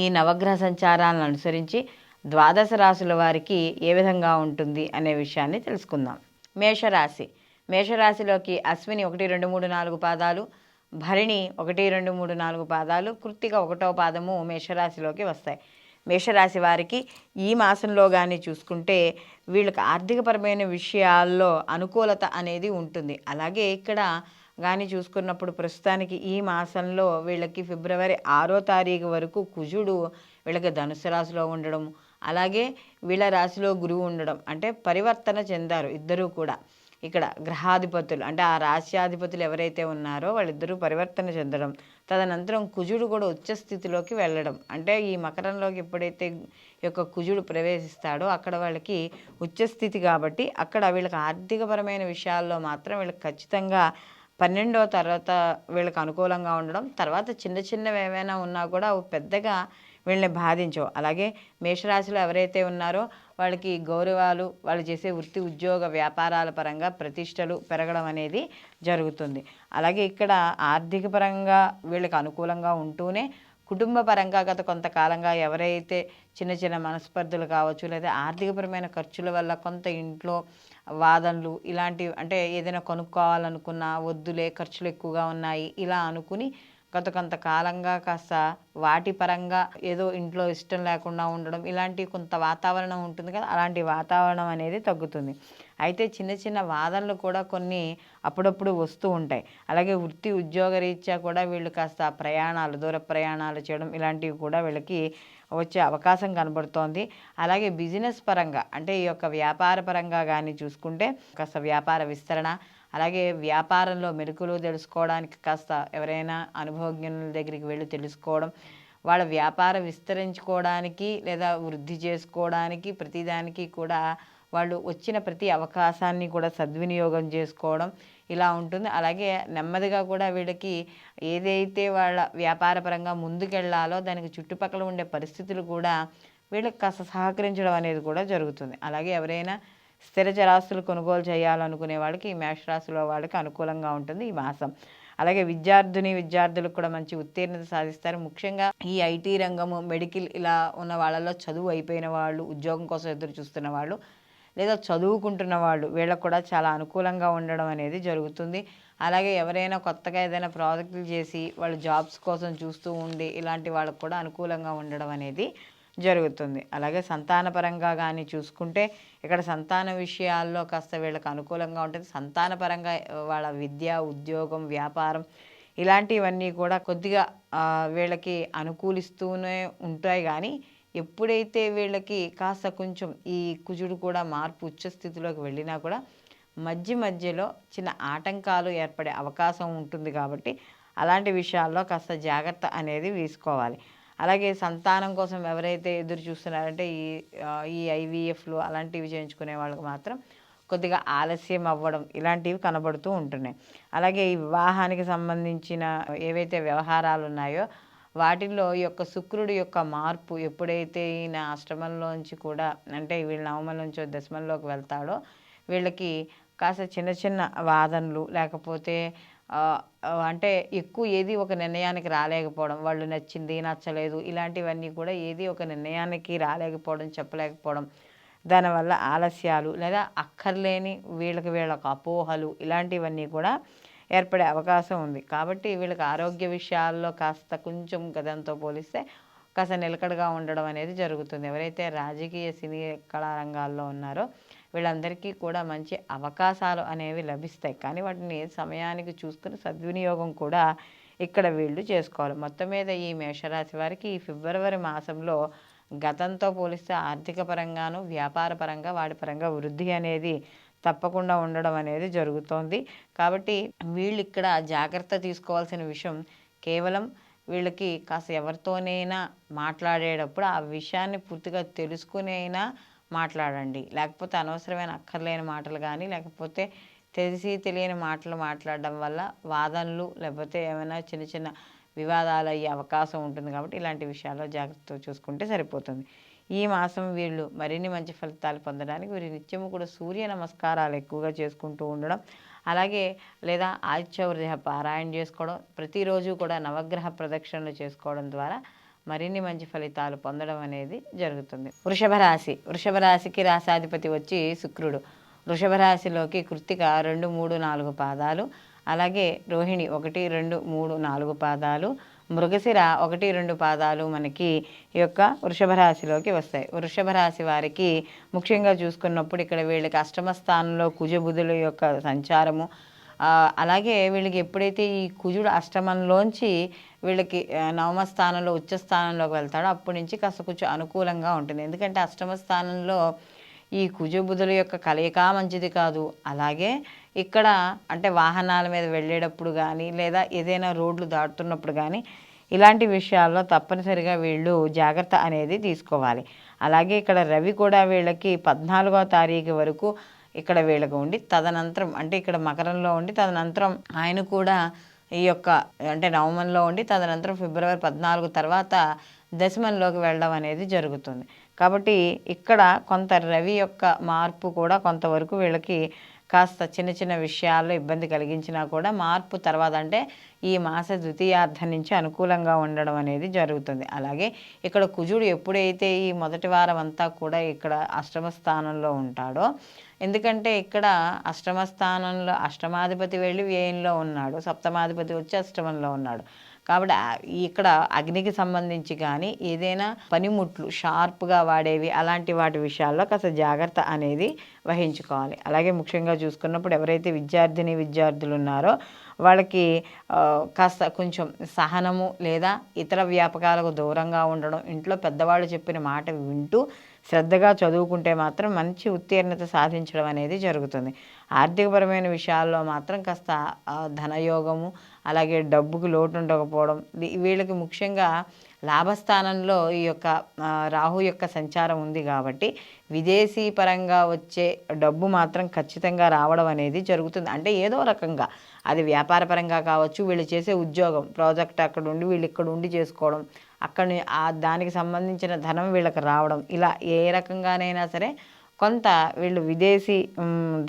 ఈ నవగ్రహ సంచారాలను అనుసరించి ద్వాదశ రాశుల వారికి ఏ విధంగా ఉంటుంది అనే విషయాన్ని తెలుసుకుందాం. మేషరాశి. మేషరాశిలోకి అశ్విని 1, 2, 3, 4 పాదాలు, భరణి 1, 2, 3, 4 పాదాలు, కృత్తిక 1వ పాదము మేషరాశిలోకి వస్తాయి. మేషరాశి వారికి ఈ మాసంలో కానీ చూసుకుంటే వీళ్ళకి ఆర్థికపరమైన విషయాల్లో అనుకూలత అనేది ఉంటుంది. అలాగే ఇక్కడ కానీ చూసుకున్నప్పుడు ప్రస్తుతానికి ఈ మాసంలో వీళ్ళకి ఫిబ్రవరి 6వ తారీఖు వరకు కుజుడు వీళ్ళకి ధనుసు రాశిలో ఉండడం, అలాగే వీళ్ళ రాశిలో గురువు ఉండడం, అంటే పరివర్తన చెందారు ఇద్దరూ కూడా. ఇక్కడ గ్రహాధిపతులు అంటే ఆ రాశ్యాధిపతులు ఎవరైతే ఉన్నారో వాళ్ళిద్దరూ పరివర్తన చెందడం, తదనంతరం కుజుడు కూడా ఉచ్చ స్థితిలోకి వెళ్ళడం, అంటే ఈ మకరంలోకి ఎప్పుడైతే యొక్క కుజుడు ప్రవేశిస్తాడో అక్కడ వాళ్ళకి ఉచ్చస్థితి కాబట్టి అక్కడ వీళ్ళకి ఆర్థికపరమైన విషయాల్లో మాత్రం వీళ్ళకి ఖచ్చితంగా 12వ తర్వాత వీళ్ళకి అనుకూలంగా ఉండడం, తర్వాత చిన్న చిన్నవి ఏమైనా ఉన్నా కూడా అవి పెద్దగా వీళ్ళని బాధించవు. అలాగే మేషరాశిలో ఎవరైతే ఉన్నారో వాళ్ళకి గౌరవాలు, వాళ్ళు చేసే వృత్తి ఉద్యోగ వ్యాపారాల పరంగా ప్రతిష్టలు పెరగడం అనేది జరుగుతుంది. అలాగే ఇక్కడ ఆర్థిక పరంగా వీళ్ళకి అనుకూలంగా ఉంటూనే కుటుంబ పరంగా గత కొంతకాలంగా ఎవరైతే చిన్న చిన్న మనస్పర్ధలు కావచ్చు, లేదా ఆర్థికపరమైన ఖర్చుల వల్ల కొంత ఇంట్లో వాదనలు ఇలాంటివి, అంటే ఏదైనా కొనుక్కోవాలనుకున్నా వద్దులే ఖర్చులు ఎక్కువగా ఉన్నాయి ఇలా అనుకుని గత కొంతకాలంగా కాస్త వాటి పరంగా ఏదో ఇంట్లో ఇష్టం లేకుండా ఉండడం, ఇలాంటి కొంత వాతావరణం ఉంటుంది కదా, అలాంటి వాతావరణం అనేది తగ్గుతుంది. అయితే చిన్న చిన్న వాదనలు కూడా కొన్ని అప్పుడప్పుడు వస్తూ ఉంటాయి. అలాగే వృత్తి ఉద్యోగ రీత్యా కూడా వీళ్ళు కాస్త ప్రయాణాలు, దూర ప్రయాణాలు చేయడం ఇలాంటివి కూడా వీళ్ళకి వచ్చే అవకాశం కనబడుతోంది. అలాగే బిజినెస్ పరంగా అంటే ఈ యొక్క వ్యాపార పరంగా కానీ చూసుకుంటే కాస్త వ్యాపార విస్తరణ, అలాగే వ్యాపారంలో మెరుకులు తెలుసుకోవడానికి కాస్త ఎవరైనా అనుభవజ్ఞుల దగ్గరికి వెళ్ళి తెలుసుకోవడం, వాళ్ళ వ్యాపారం విస్తరించుకోవడానికి లేదా వృద్ధి చేసుకోవడానికి ప్రతిదానికి కూడా వాళ్ళు వచ్చిన ప్రతి అవకాశాన్ని కూడా సద్వినియోగం చేసుకోవడం ఇలా ఉంటుంది. అలాగే నెమ్మదిగా కూడా వీళ్ళకి ఏదైతే వాళ్ళ వ్యాపారపరంగా ముందుకెళ్లాలో దానికి చుట్టుపక్కల ఉండే పరిస్థితులు కూడా వీళ్ళకి కాస్త సహకరించడం అనేది కూడా జరుగుతుంది. అలాగే ఎవరైనా స్థిర చరాస్తులు కొనుగోలు చేయాలనుకునే వాళ్ళకి ఈ మేషరాశిలో వాళ్ళకి అనుకూలంగా ఉంటుంది ఈ మాసం. అలాగే విద్యార్థులకు కూడా మంచి ఉత్తీర్ణత సాధిస్తారు. ముఖ్యంగా ఈ ఐటీ రంగము, మెడికల్ ఇలా ఉన్న వాళ్ళలో చదువు అయిపోయిన వాళ్ళు, ఉద్యోగం కోసం ఎదురు చూస్తున్న వాళ్ళు, లేదా చదువుకుంటున్న వాళ్ళు వీళ్ళకు కూడా చాలా అనుకూలంగా ఉండడం అనేది జరుగుతుంది. అలాగే ఎవరైనా కొత్తగా ఏదైనా ప్రాజెక్టులు చేసి వాళ్ళు జాబ్స్ కోసం చూస్తూ ఉండి ఇలాంటి వాళ్ళకు కూడా అనుకూలంగా ఉండడం అనేది జరుగుతుంది. అలాగే సంతానపరంగా కానీ చూసుకుంటే ఇక్కడ సంతాన విషయాల్లో కాస్త వీళ్ళకి అనుకూలంగా ఉంటుంది. సంతానపరంగా వాళ్ళ విద్య, ఉద్యోగం, వ్యాపారం ఇలాంటివన్నీ కూడా కొద్దిగా వీళ్ళకి అనుకూలిస్తూనే ఉంటాయి. కానీ ఎప్పుడైతే వీళ్ళకి కాస్త కొంచెం ఈ కుజుడు కూడా మార్పు ఉచ్చస్థితిలోకి వెళ్ళినా కూడా మధ్యలో చిన్న ఆటంకాలు ఏర్పడే అవకాశం ఉంటుంది. కాబట్టి అలాంటి విషయాల్లో కాస్త జాగ్రత్త అనేది తీసుకోవాలి. అలాగే సంతానం కోసం ఎవరైతే ఎదురు చూస్తున్నారంటే ఈ ఐవీఎఫ్లు అలాంటివి చేయించుకునే వాళ్ళకి మాత్రం కొద్దిగా ఆలస్యం అవ్వడం ఇలాంటివి కనబడుతూ ఉంటున్నాయి. అలాగే ఈ వివాహానికి సంబంధించిన ఏవైతే వ్యవహారాలు ఉన్నాయో వాటిల్లో ఈ యొక్క శుక్రుడి యొక్క మార్పు ఎప్పుడైతే ఈయన అష్టమంలోంచి కూడా అంటే వీళ్ళ నవమంలోంచి దశమంలోకి వెళ్తాడో వీళ్ళకి కాస్త చిన్న చిన్న వాదనలు, లేకపోతే అంటే ఎక్కువ ఏది ఒక నిర్ణయానికి రాలేకపోవడం, వాళ్ళు నచ్చింది నచ్చలేదు ఇలాంటివన్నీ కూడా ఏది ఒక నిర్ణయానికి రాలేకపోవడం, చెప్పలేకపోవడం, దానివల్ల ఆలస్యాలు లేదా అక్కర్లేని వీళ్ళకి అపోహలు ఇలాంటివన్నీ కూడా ఏర్పడే అవకాశం ఉంది. కాబట్టి వీళ్ళకి ఆరోగ్య విషయాల్లో కాస్త కొంచెం గతంతో పోలిస్తే కాస్త నిలకడగా ఉండడం అనేది జరుగుతుంది. ఎవరైతే రాజకీయ, సినీ, కళారంగాల్లో ఉన్నారో వీళ్ళందరికీ కూడా మంచి అవకాశాలు అనేవి లభిస్తాయి. కానీ వాటిని సమయానికి చూసుకుని సద్వినియోగం కూడా ఇక్కడ వీళ్ళు చేసుకోవాలి. మొత్తం మీద ఈ మేషరాశి వారికి ఈ ఫిబ్రవరి మాసంలో గతంతో పోలిస్తే ఆర్థిక పరంగాను, వ్యాపార పరంగా, వాటి పరంగా వృద్ధి అనేది తప్పకుండా ఉండడం అనేది జరుగుతోంది. కాబట్టి వీళ్ళు ఇక్కడ జాగ్రత్త తీసుకోవాల్సిన విషయం కేవలం వీళ్ళకి కాస్త ఎవరితోనైనా మాట్లాడేటప్పుడు ఆ విషయాన్ని పూర్తిగా తెలుసుకుని అయినా మాట్లాడండి. లేకపోతే అనవసరమైన అక్కర్లేని మాటలు కానీ, లేకపోతే తెలిసి తెలియని మాటలు మాట్లాడడం వల్ల వాదనలు లేకపోతే ఏమైనా చిన్న చిన్న వివాదాలు అయ్యే అవకాశం ఉంటుంది. కాబట్టి ఇలాంటి విషయాల్లో జాగ్రత్త చూసుకుంటే సరిపోతుంది. ఈ మాసం వీళ్ళు మరిన్ని మంచి ఫలితాలు పొందడానికి వీరు నిత్యము కూడా సూర్య నమస్కారాలు ఎక్కువగా చేసుకుంటూ ఉండడం, అలాగే లేదా ఆదిత్య హృదయ పారాయణ చేసుకోవడం, ప్రతిరోజు కూడా నవగ్రహ ప్రదక్షిణలు చేసుకోవడం ద్వారా మరిన్ని మంచి ఫలితాలు పొందడం అనేది జరుగుతుంది. వృషభ రాశి. వృషభ రాశికి రాశాధిపతి వచ్చి శుక్రుడు. వృషభ రాశిలోకి కృత్తిక 2, 3, 4 పాదాలు, అలాగే రోహిణి 1, 2, 3, 4 పాదాలు, మృగశిర 1, 2 పాదాలు మనకి ఈ యొక్క వృషభ రాశిలోకి వస్తాయి. వృషభ రాశి వారికి ముఖ్యంగా చూసుకున్నప్పుడు ఇక్కడ వీళ్ళకి అష్టమ స్థానంలో కుజబుధుల యొక్క సంచారము, అలాగే వీళ్ళకి ఎప్పుడైతే ఈ కుజుడు అష్టమంలోంచి వీళ్ళకి నవమ స్థానంలో ఉచ్చ స్థానంలోకి వెళ్తాడో అప్పటి నుంచి కాస్త కొంచెం అనుకూలంగా ఉంటుంది. ఎందుకంటే అష్టమ స్థానంలో ఈ కుజబుధుల యొక్క కలయిక మంచిది కాదు. అలాగే ఇక్కడ అంటే వాహనాల మీద వెళ్ళేటప్పుడు కానీ లేదా ఏదైనా రోడ్లు దాటుతున్నప్పుడు కానీ ఇలాంటి విషయాల్లో తప్పనిసరిగా వీళ్ళు జాగ్రత్త అనేది తీసుకోవాలి. అలాగే ఇక్కడ రవి కూడా వీళ్ళకి 14వ తారీఖు వరకు ఇక్కడ వీళ్ళకు ఉండి తదనంతరం అంటే ఇక్కడ మకరంలో ఉండి తదనంతరం ఆయన కూడా ఈ యొక్క అంటే నవమంలో ఉండి తదనంతరం ఫిబ్రవరి 14 తర్వాత దశమంలోకి వెళ్ళడం అనేది జరుగుతుంది. కాబట్టి ఇక్కడ కొంత రవి యొక్క మార్పు కూడా కొంతవరకు వీళ్ళకి కాస్త చిన్న చిన్న విషయాల్లో ఇబ్బంది కలిగించినా కూడా మార్పు తర్వాత అంటే ఈ మాస ద్వితీయార్థం నుంచి అనుకూలంగా ఉండడం అనేది జరుగుతుంది. అలాగే ఇక్కడ కుజుడు ఎప్పుడైతే ఈ మొదటి వారం అంతా కూడా ఇక్కడ అష్టమ స్థానంలో ఉంటాడో, ఎందుకంటే ఇక్కడ అష్టమ స్థానంలో అష్టమాధిపతి వెళ్ళి వ్యయంలో ఉన్నాడు, సప్తమాధిపతి వచ్చి అష్టమంలో ఉన్నాడు. కాబట్టి ఇక్కడ అగ్నికి సంబంధించి కానీ ఏదైనా పనిముట్లు షార్ప్గా వాడేవి అలాంటి వాటి విషయాల్లో కాస్త జాగ్రత్త అనేది వహించుకోవాలి. అలాగే ముఖ్యంగా చూసుకున్నప్పుడు ఎవరైతే విద్యార్థులు ఉన్నారో వాళ్ళకి కాస్త కొంచెం సహనము లేదా ఇతర వ్యాపకాలకు దూరంగా ఉండడం, ఇంట్లో పెద్దవాళ్ళు చెప్పిన మాట వింటూ శ్రద్ధగా చదువుకుంటే మాత్రం మంచి ఉత్తీర్ణత సాధించడం అనేది జరుగుతుంది. ఆర్థికపరమైన విషయాల్లో మాత్రం కాస్త ధనయోగము అలాగే డబ్బుకు లోటు ఉండకపోవడం, వీళ్ళకి ముఖ్యంగా లాభస్థానంలో ఈ యొక్క రాహు యొక్క సంచారం ఉంది కాబట్టి విదేశీ పరంగా వచ్చే డబ్బు మాత్రం ఖచ్చితంగా రావడం అనేది జరుగుతుంది. అంటే ఏదో రకంగా అది వ్యాపారపరంగా కావచ్చు, వీళ్ళు చేసే ఉద్యోగం ప్రాజెక్ట్ అక్కడ ఉండి వీళ్ళు ఇక్కడ ఉండి చేసుకోవడం, అక్కడి దానికి సంబంధించిన ధనం వీళ్ళకి రావడం, ఇలా ఏ రకంగానైనా సరే కొంత వీళ్ళు విదేశీ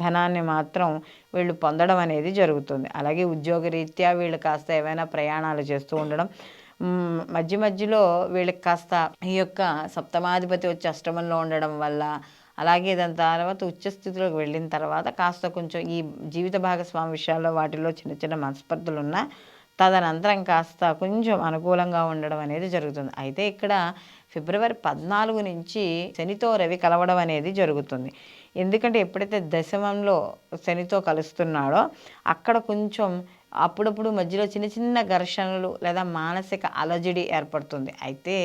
ధనాన్ని మాత్రం వీళ్ళు పొందడం అనేది జరుగుతుంది. అలాగే ఉద్యోగరీత్యా వీళ్ళు కాస్త ఏవైనా ప్రయాణాలు చేస్తూ ఉండడం, మధ్యలో వీళ్ళకి కాస్త ఈ యొక్క సప్తమాధిపతి వచ్చి అష్టమంలో ఉండడం వల్ల, అలాగే దాని తర్వాత ఉచ్చస్థితిలోకి వెళ్ళిన తర్వాత కాస్త కొంచెం ఈ జీవిత భాగస్వామి విషయాల్లో వాటిల్లో చిన్న చిన్న మనస్పర్ధలు ఉన్నా తదనంతరం కాస్త కొంచెం అనుకూలంగా ఉండడం అనేది జరుగుతుంది. అయితే ఇక్కడ ఫిబ్రవరి 14 నుంచి శనితో రవి కలవడం అనేది జరుగుతుంది. ఎందుకంటే ఎప్పుడైతే దశమంలో శనితో కలుస్తున్నాడో అక్కడ కొంచెం అప్పుడప్పుడు మధ్యలో చిన్న చిన్న ఘర్షణలు లేదా మానసిక అలజడి ఏర్పడుతుంది. అయితే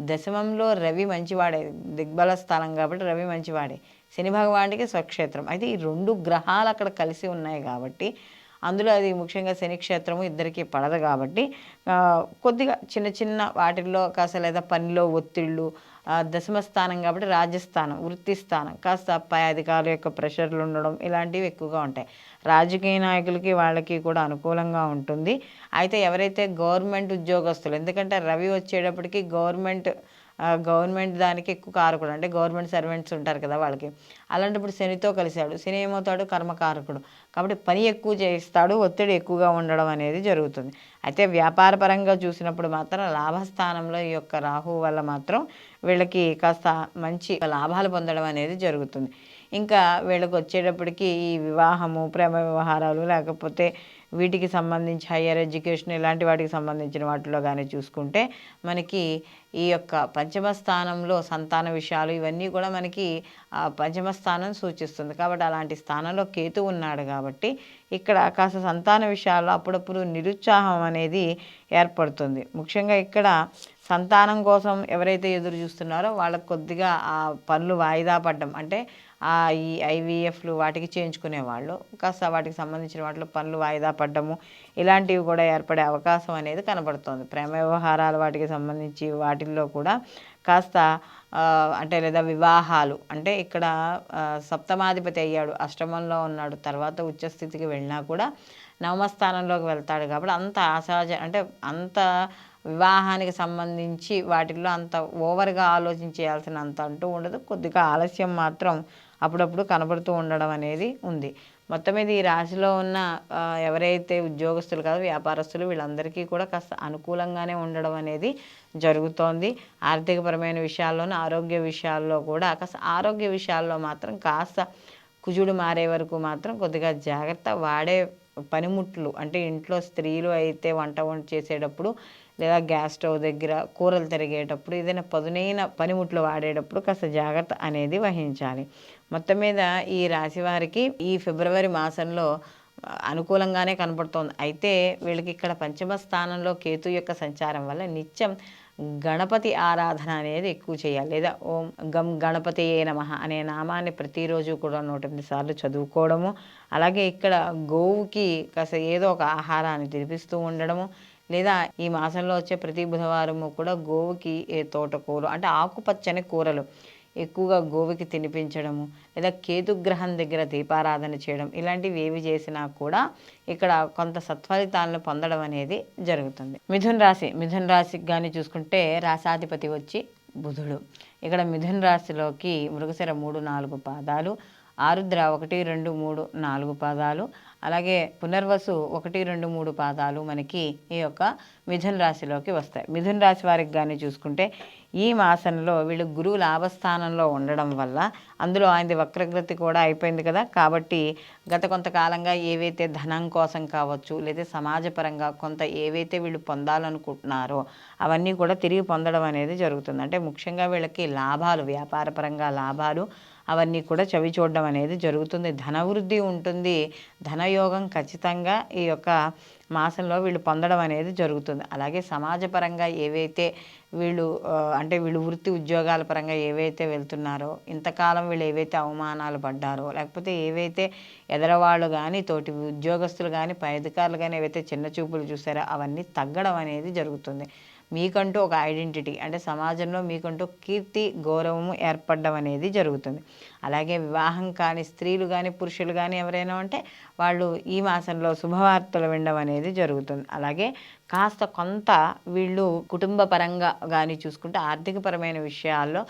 దశమంలో రవి మంచివాడే, దిగ్బల స్థలం కాబట్టి రవి మంచివాడే, శని భగవానుడికి స్వక్షేత్రం. అయితే ఈ 2 గ్రహాలు అక్కడ కలిసి ఉన్నాయి కాబట్టి అందులో అది ముఖ్యంగా శని క్షేత్రము ఇద్దరికీ పడదు కాబట్టి కొద్దిగా చిన్న చిన్న వాటిల్లో కాస్త లేదా పనిలో ఒత్తిళ్ళు, దశమ స్థానం కాబట్టి రాజ్యస్థానం వృత్తి స్థానం కాస్త పై అధికారుల యొక్క ప్రెషర్లు ఉండడం ఇలాంటివి ఎక్కువగా ఉంటాయి. రాజకీయ నాయకులకి వాళ్ళకి కూడా అనుకూలంగా ఉంటుంది. అయితే ఎవరైతే గవర్నమెంట్ ఉద్యోగస్తులు, ఎందుకంటే రవి వచ్చేటప్పటికి గవర్నమెంట్ దానికి ఎక్కువ కారకుడు, అంటే గవర్నమెంట్ సర్వెంట్స్ ఉంటారు కదా వాళ్ళకి, అలాంటప్పుడు శనితో కలిశాడు. శని ఏమవుతాడు? కర్మకారకుడు కాబట్టి పని ఎక్కువ చేయిస్తాడు, ఒత్తిడి ఎక్కువగా ఉండడం అనేది జరుగుతుంది. అయితే వ్యాపారపరంగా చూసినప్పుడు మాత్రం లాభస్థానంలో ఈ యొక్క రాహు వల్ల మాత్రం వీళ్ళకి కాస్త మంచి లాభాలు పొందడం అనేది జరుగుతుంది. ఇంకా వీళ్ళకి వచ్చేటప్పటికి ఈ వివాహము, ప్రేమ వ్యవహారాలు, లేకపోతే వీటికి సంబంధించి హయ్యర్ ఎడ్యుకేషన్ ఇలాంటి వాటికి సంబంధించిన వాటిలో కానీ చూసుకుంటే మనకి ఈ యొక్క పంచమ స్థానంలో సంతాన విషయాలు ఇవన్నీ కూడా మనకి పంచమ స్థానం సూచిస్తుంది. కాబట్టి అలాంటి స్థానంలో కేతు ఉన్నాడు కాబట్టి ఇక్కడ కాస్త సంతాన విషయాల్లో అప్పుడప్పుడు నిరుత్సాహం అనేది ఏర్పడుతుంది. ముఖ్యంగా ఇక్కడ సంతానం కోసం ఎవరైతే ఎదురు చూస్తున్నారో వాళ్ళకు కొద్దిగా ఆ పనులు వాయిదా పడ్డం, అంటే ఈ ఐవీఎఫ్లు వాటికి చేయించుకునేవాళ్ళు కాస్త వాటికి సంబంధించిన వాటిలో పనులు వాయిదా పడ్డము ఇలాంటివి కూడా ఏర్పడే అవకాశం అనేది కనబడుతోంది. ప్రేమ వ్యవహారాలు వాటికి సంబంధించి వాటిల్లో కూడా కాస్త అంటే లేదా వివాహాలు, అంటే ఇక్కడ సప్తమాధిపతి అయ్యాడు, అష్టమంలో ఉన్నాడు, తర్వాత ఉచ్చస్థితికి వెళ్ళినా కూడా నవమస్థానంలోకి వెళ్తాడు కాబట్టి అంత అసహజ అంటే అంత వివాహానికి సంబంధించి వాటిల్లో అంత ఓవర్గా ఆలోచించేయాల్సినంత అంటూ ఉండదు. కొద్దిగా ఆలస్యం మాత్రం అప్పుడప్పుడు కనబడుతూ ఉండడం అనేది ఉంది. మొత్తం మీద ఈ రాశిలో ఉన్న ఎవరైతే ఉద్యోగస్తులు కాదు, వ్యాపారస్తులు, వీళ్ళందరికీ కూడా కాస్త అనుకూలంగానే ఉండడం అనేది జరుగుతోంది. ఆర్థికపరమైన విషయాల్లోనూ, ఆరోగ్య విషయాల్లో కూడా ఆరోగ్య విషయాల్లో మాత్రం కాస్త కుజుడు మారే వరకు మాత్రం కొద్దిగా జాగ్రత్త. వాడే పనిముట్లు అంటే ఇంట్లో స్త్రీలు అయితే వంట చేసేటప్పుడు లేదా గ్యాస్ స్టవ్ దగ్గర కూరలు తరిగేటప్పుడు ఏదైనా పదునైన పనిముట్లు వాడేటప్పుడు కాస్త జాగ్రత్త అనేది వహించాలి. మొత్తం మీద ఈ రాశి వారికి ఈ ఫిబ్రవరి మాసంలో అనుకూలంగానే కనపడుతోంది. అయితే వీళ్ళకి ఇక్కడ పంచమ స్థానంలో కేతు యొక్క సంచారం వల్ల నిత్యం గణపతి ఆరాధన అనేది ఎక్కువ చేయాలి. లేదా ఓం గం గణపతియే నమః అనే నామాన్ని ప్రతిరోజు కూడా 108 సార్లు చదువుకోవడము. అలాగే ఇక్కడ గోవుకి కాస్త ఏదో ఒక ఆహారాన్ని తినిపిస్తూ ఉండడము. లేదా ఈ మాసంలో వచ్చే ప్రతి బుధవారము కూడా గోవుకి తోటకూర అంటే ఆకుపచ్చని కూరలు ఎక్కువగా గోవుకి తినిపించడము, లేదా కేతుగ్రహం దగ్గర దీపారాధన చేయడం, ఇలాంటివి ఏవి చేసినా కూడా ఇక్కడ కొంత సత్ఫలితాలను పొందడం అనేది జరుగుతుంది. మిథున రాశికి కానీ చూసుకుంటే రాశాధిపతి వచ్చి బుధుడు. ఇక్కడ మిథున రాశిలోకి మృగశిర 3, 4 పాదాలు, ఆరుద్ర 1, 2, 3, 4 పాదాలు, అలాగే పునర్వసు 1, 2, 3 పాదాలు మనకి ఈ యొక్క మిథున రాశిలోకి వస్తాయి. మిథున రాశి వారికి కానీ చూసుకుంటే ఈ మాసంలో వీళ్ళు గురువు లాభస్థానంలో ఉండడం వల్ల, అందులో ఆయనది వక్రగతి కూడా అయిపోయింది కదా, కాబట్టి గత కొంతకాలంగా ఏవైతే ధనం కోసం కావచ్చు, లేదా సమాజపరంగా కొంత ఏవైతే వీళ్ళు పొందాలనుకుంటున్నారో అవన్నీ కూడా తిరిగి పొందడం అనేది జరుగుతుంది. అంటే ముఖ్యంగా వీళ్ళకి లాభాలు, వ్యాపారపరంగా లాభాలు అవన్నీ కూడా చవి చూడడం అనేది జరుగుతుంది. ధనవృద్ధి ఉంటుంది. ధనయోగం ఖచ్చితంగా ఈ యొక్క మాసంలో వీళ్ళు పొందడం అనేది జరుగుతుంది. అలాగే సమాజపరంగా ఏవైతే వీళ్ళు అంటే వీళ్ళు వృత్తి ఉద్యోగాల పరంగా ఏవైతే వెళ్తున్నారో, ఇంతకాలం వీళ్ళు ఏవైతే అవమానాలు పడ్డారో, లేకపోతే ఏవైతే ఎదరవాళ్ళు కానీ, తోటి ఉద్యోగస్తులు కానీ, పై అధికారులు కానీ ఏవైతే చిన్న చూపులు చూసారో అవన్నీ తగ్గడం అనేది జరుగుతుంది. మీకంటూ ఒక ఐడెంటిటీ అంటే సమాజంలో మీకంటూ కీర్తి, గౌరవము ఏర్పడడం అనేది జరుగుతుంది. అలాగే వివాహం కాని స్త్రీలు కానీ, పురుషులు కానీ ఎవరైనా ఉంటే వాళ్ళు ఈ మాసంలో శుభవార్తలు వినడం అనేది జరుగుతుంది. అలాగే కాస్త కొంత వీళ్ళు కుటుంబ పరంగా కానీ చూసుకుంటే ఆర్థికపరమైన విషయాల్లో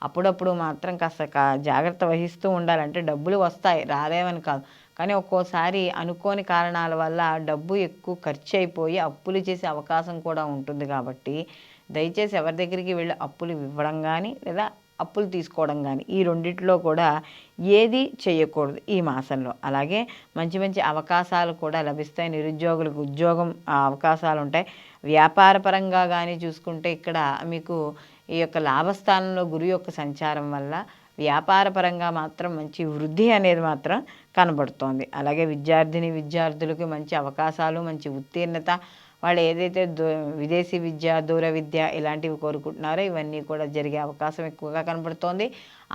అప్పుడప్పుడు మాత్రం కాస్త జాగ్రత్త వహిస్తూ ఉండాలంటే డబ్బులు వస్తాయి, రాలేవని కాదు, కానీ ఒక్కోసారి అనుకోని కారణాల వల్ల డబ్బు ఎక్కువ ఖర్చు అయిపోయి అప్పులు చేసే అవకాశం కూడా ఉంటుంది. కాబట్టి దయచేసి ఎవరి దగ్గరికి వెళ్ళి అప్పులు ఇవ్వడం కానీ, లేదా అప్పులు తీసుకోవడం కానీ, ఈ రెండిట్లో కూడా ఏది చేయకూడదు ఈ మాసంలో. అలాగే మంచి మంచి అవకాశాలు కూడా లభిస్తాయి. నిరుద్యోగులకు ఉద్యోగం అవకాశాలు ఉంటాయి. వ్యాపారపరంగా కానీ చూసుకుంటే ఇక్కడ మీకు ఈ యొక్క లాభస్థానంలో గురు యొక్క సంచారం వల్ల వ్యాపారపరంగా మాత్రం మంచి వృద్ధి అనేది మాత్రం కనబడుతోంది. అలాగే విద్యార్థులకి మంచి అవకాశాలు, మంచి ఉత్తీర్ణత, వాళ్ళు ఏదైతే విదేశీ విద్య, దూర విద్య ఇలాంటివి కోరుకుంటున్నారో ఇవన్నీ కూడా జరిగే అవకాశం ఎక్కువగా కనబడుతోంది.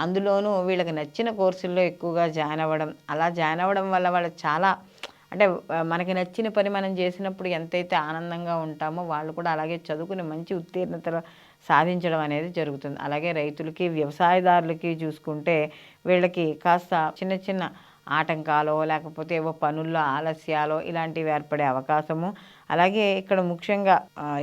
అందులోనూ వీళ్ళకి నచ్చిన కోర్సుల్లో ఎక్కువగా జాయిన్ అవ్వడం, అలా జాయిన్ అవ్వడం వల్ల వాళ్ళకి చాలా అంటే మనకి నచ్చిన పని మనం చేసినప్పుడు ఎంతైతే ఆనందంగా ఉంటామో వాళ్ళు కూడా అలాగే చదువుకుని మంచి ఉత్తీర్ణతలు సాధించడం అనేది జరుగుతుంది. అలాగే రైతులకి, వ్యవసాయదారులకి చూసుకుంటే వీళ్ళకి కాస్త చిన్న చిన్న ఆటంకాలో, లేకపోతే ఏవో పనుల్లో ఆలస్యాలో ఇలాంటివి ఏర్పడే అవకాశము. అలాగే ఇక్కడ ముఖ్యంగా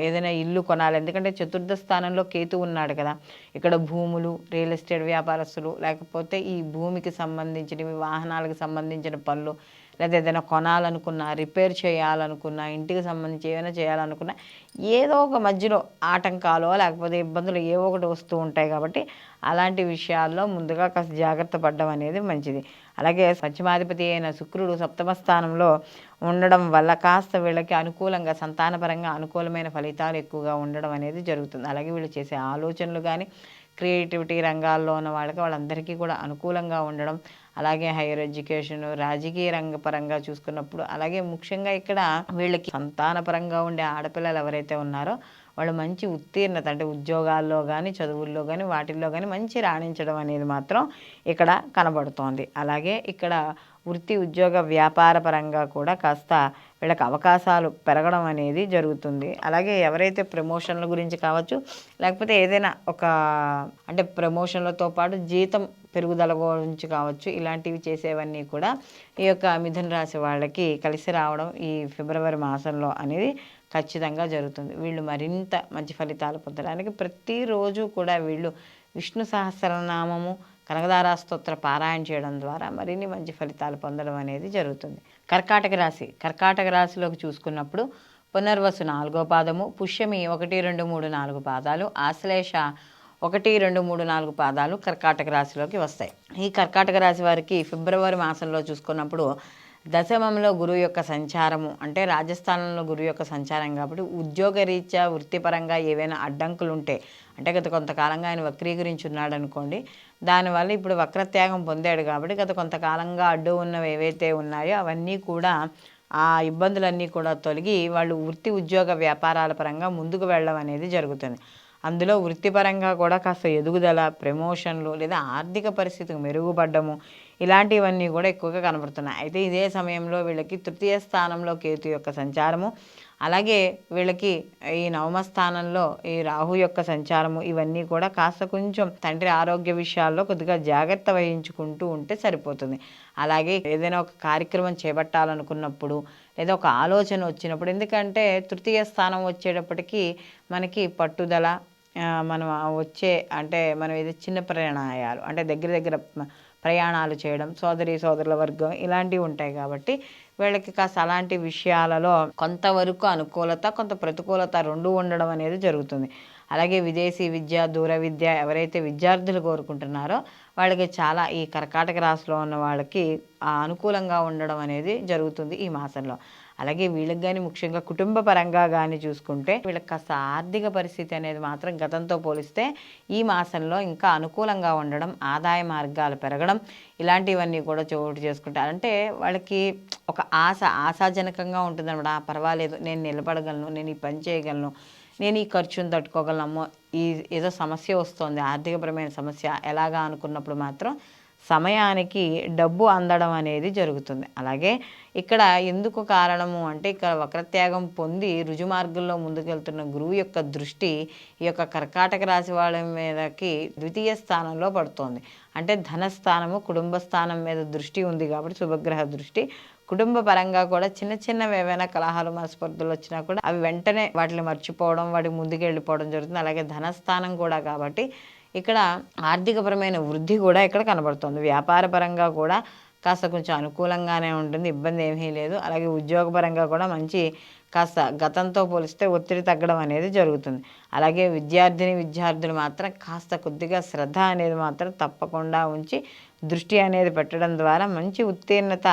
ఏదైనా ఇల్లు కొనాలి, ఎందుకంటే చతుర్థ స్థానంలో కేతు ఉన్నాడు కదా, ఇక్కడ భూములు, రియల్ ఎస్టేట్ వ్యాపారస్తులు, లేకపోతే ఈ భూమికి సంబంధించినవి, వాహనాలకు సంబంధించిన పనులు, లేదా ఏదైనా కొనాలనుకున్నా, రిపేర్ చేయాలనుకున్నా, ఇంటికి సంబంధించి ఏమైనా చేయాలనుకున్నా ఏదో ఒక మధ్యలో ఆటంకాలో లేకపోతే ఇబ్బందులు ఏవో ఒకటి వస్తూ ఉంటాయి. కాబట్టి అలాంటి విషయాల్లో ముందుగా కాస్త జాగ్రత్త పడడం అనేది మంచిది. అలాగే పంచమాధిపతి అయిన శుక్రుడు సప్తమ స్థానంలో ఉండడం వల్ల కాస్త వీళ్ళకి అనుకూలంగా, సంతానపరంగా అనుకూలమైన ఫలితాలు ఎక్కువగా ఉండడం అనేది జరుగుతుంది. అలాగే వీళ్ళు చేసే ఆలోచనలు కానీ, క్రియేటివిటీ రంగాల్లో ఉన్న వాళ్ళందరికీ కూడా అనుకూలంగా ఉండడం, అలాగే హైయర్ ఎడ్యుకేషన్, రాజకీయ రంగపరంగా చూసుకున్నప్పుడు, అలాగే ముఖ్యంగా ఇక్కడ వీళ్ళకి సంతానపరంగా ఉండే ఆడపిల్లలు ఎవరైతే ఉన్నారో వాళ్ళు మంచి ఉత్తీర్ణత అంటే ఉద్యోగాల్లో కానీ, చదువుల్లో కానీ, వాటిల్లో కానీ మంచి రాణించడం అనేది మాత్రం ఇక్కడ కనబడుతోంది. అలాగే ఇక్కడ వృత్తి, ఉద్యోగ, వ్యాపార పరంగా కూడా కాస్త వీళ్ళకి అవకాశాలు పెరగడం అనేది జరుగుతుంది. అలాగే ఎవరైతే ప్రమోషన్ల గురించి కావచ్చు, లేకపోతే ఏదైనా ఒక అంటే ప్రమోషన్లతో పాటు జీతం పెరుగుదల గురించి కావచ్చు, ఇలాంటివి చేసేవన్నీ కూడా ఈ యొక్క మిథున రాశి వాళ్ళకి కలిసి రావడం ఈ ఫిబ్రవరి మాసంలో అనేది ఖచ్చితంగా జరుగుతుంది. వీళ్ళు మరింత మంచి ఫలితాలు పొందడానికి ప్రతిరోజు కూడా వీళ్ళు విష్ణు సహస్రనామము కనకదార స్తోత్ర పారాయణ చేయడం ద్వారా మరిన్ని మంచి ఫలితాలు పొందడం అనేది జరుగుతుంది. కర్కాటక రాశి. కర్కాటక రాశిలోకి చూసుకున్నప్పుడు పునర్వసు 4వ పాదము, పుష్యమి 1, 2, 3, 4 పాదాలు, ఆశ్లేష 1, 2, 3, 4 పాదాలు కర్కాటక రాశిలోకి వస్తాయి. ఈ కర్కాటక రాశి వారికి ఫిబ్రవరి మాసంలో చూసుకున్నప్పుడు దశమంలో గురువు యొక్క సంచారము, అంటే రాజస్థానంలో గురువు యొక్క సంచారం కాబట్టి ఉద్యోగరీత్యా వృత్తిపరంగా ఏవైనా అడ్డంకులు ఉంటే, అంటే గత కొంతకాలంగా ఆయన వక్రీకరించి ఉన్నాడు అనుకోండి, దానివల్ల ఇప్పుడు వక్రత్యాగం పొందాడు కాబట్టి గత కొంతకాలంగా అడ్డు ఉన్నవి ఏవైతే ఉన్నాయో అవన్నీ కూడా, ఆ ఇబ్బందులన్నీ కూడా తొలగి వాళ్ళు వృత్తి ఉద్యోగ వ్యాపారాల పరంగా ముందుకు వెళ్ళడం అనేది జరుగుతుంది. అందులో వృత్తిపరంగా కూడా కాస్త ఎదుగుదల, ప్రమోషన్లు లేదా ఆర్థిక పరిస్థితికి మెరుగుపడ్డము ఇలాంటివన్నీ కూడా ఎక్కువగా కనబడుతున్నాయి. అయితే ఇదే సమయంలో వీళ్ళకి తృతీయ స్థానంలో కేతు యొక్క సంచారము, అలాగే వీళ్ళకి ఈ నవమ స్థానంలో ఈ రాహు యొక్క సంచారము, ఇవన్నీ కూడా కాస్త కొంచెం తండ్రి ఆరోగ్య విషయాల్లో కొద్దిగా జాగ్రత్త వహించుకుంటూ ఉంటే సరిపోతుంది. అలాగే ఏదైనా ఒక కార్యక్రమం చేపట్టాలనుకున్నప్పుడు లేదా ఒక ఆలోచన వచ్చినప్పుడు, ఎందుకంటే తృతీయ స్థానం వచ్చేటప్పటికి మనకి పట్టుదల, మనం వచ్చే అంటే మనం ఏదో చిన్న ప్రయాణాలు అంటే దగ్గర ప్రయాణాలు చేయడం, సోదరుల వర్గం ఇలాంటివి ఉంటాయి కాబట్టి వీళ్ళకి కాస్త అలాంటి విషయాలలో కొంతవరకు అనుకూలత, కొంత ప్రతికూలత రెండు ఉండడం అనేది జరుగుతుంది. అలాగే విదేశీ విద్య, దూర విద్య ఎవరైతే విద్యార్థులు కోరుకుంటున్నారో వాళ్ళకి చాలా ఈ కర్కాటక రాశిలో ఉన్న వాళ్ళకి అనుకూలంగా ఉండడం అనేది జరుగుతుంది ఈ మాసంలో. అలాగే వీళ్ళకి కానీ ముఖ్యంగా కుటుంబ పరంగా కానీ చూసుకుంటే వీళ్ళకి కాస్త ఆర్థిక పరిస్థితి అనేది మాత్రం గతంతో పోలిస్తే ఈ మాసంలో ఇంకా అనుకూలంగా ఉండడం, ఆదాయ మార్గాలు పెరగడం ఇలాంటివన్నీ కూడా చోటు చేసుకుంటారు. అంటే వాళ్ళకి ఒక ఆశాజనకంగా ఉంటుందన్నమాట. పర్వాలేదు, నేను నిలబడగలను, నేను ఈ పని చేయగలను, నేను ఈ ఖర్చును తట్టుకోగలనమ్మో, ఈ ఏదో సమస్య వస్తుంది, ఆర్థికపరమైన సమస్య ఎలాగా అనుకున్నప్పుడు మాత్రం సమయానికి డబ్బు అందడం అనేది జరుగుతుంది. అలాగే ఇక్కడ ఎందుకు కారణము అంటే ఇక్కడ వక్రత్యాగం పొంది రుజుమార్గంలో ముందుకెళ్తున్న గురువు యొక్క దృష్టి ఈ యొక్క కర్కాటక రాశి వాళ్ళ మీదకి ద్వితీయ స్థానంలో పడుతోంది. అంటే ధనస్థానము, కుటుంబ స్థానం మీద దృష్టి ఉంది కాబట్టి శుభగ్రహ దృష్టి. కుటుంబ పరంగా కూడా చిన్న ఏవైనా కలహాలు, మనస్పర్ధలు వచ్చినా కూడా అవి వెంటనే వాటిని మర్చిపోవడం, వాటికి ముందుకు వెళ్ళిపోవడం జరుగుతుంది. అలాగే ధనస్థానం కూడా కాబట్టి ఇక్కడ ఆర్థికపరమైన వృద్ధి కూడా ఇక్కడ కనబడుతుంది. వ్యాపార పరంగా కూడా కాస్త కొంచెం అనుకూలంగానే ఉంటుంది, ఇబ్బంది ఏమీ లేదు. అలాగే ఉద్యోగపరంగా కూడా మంచి కాస్త గతంతో పోలిస్తే ఒత్తిడి తగ్గడం అనేది జరుగుతుంది. అలాగే విద్యార్థులు మాత్రం కాస్త కొద్దిగా శ్రద్ధ అనేది మాత్రం తప్పకుండా ఉంచి దృష్టి అనేది పెట్టడం ద్వారా మంచి ఉత్తీర్ణత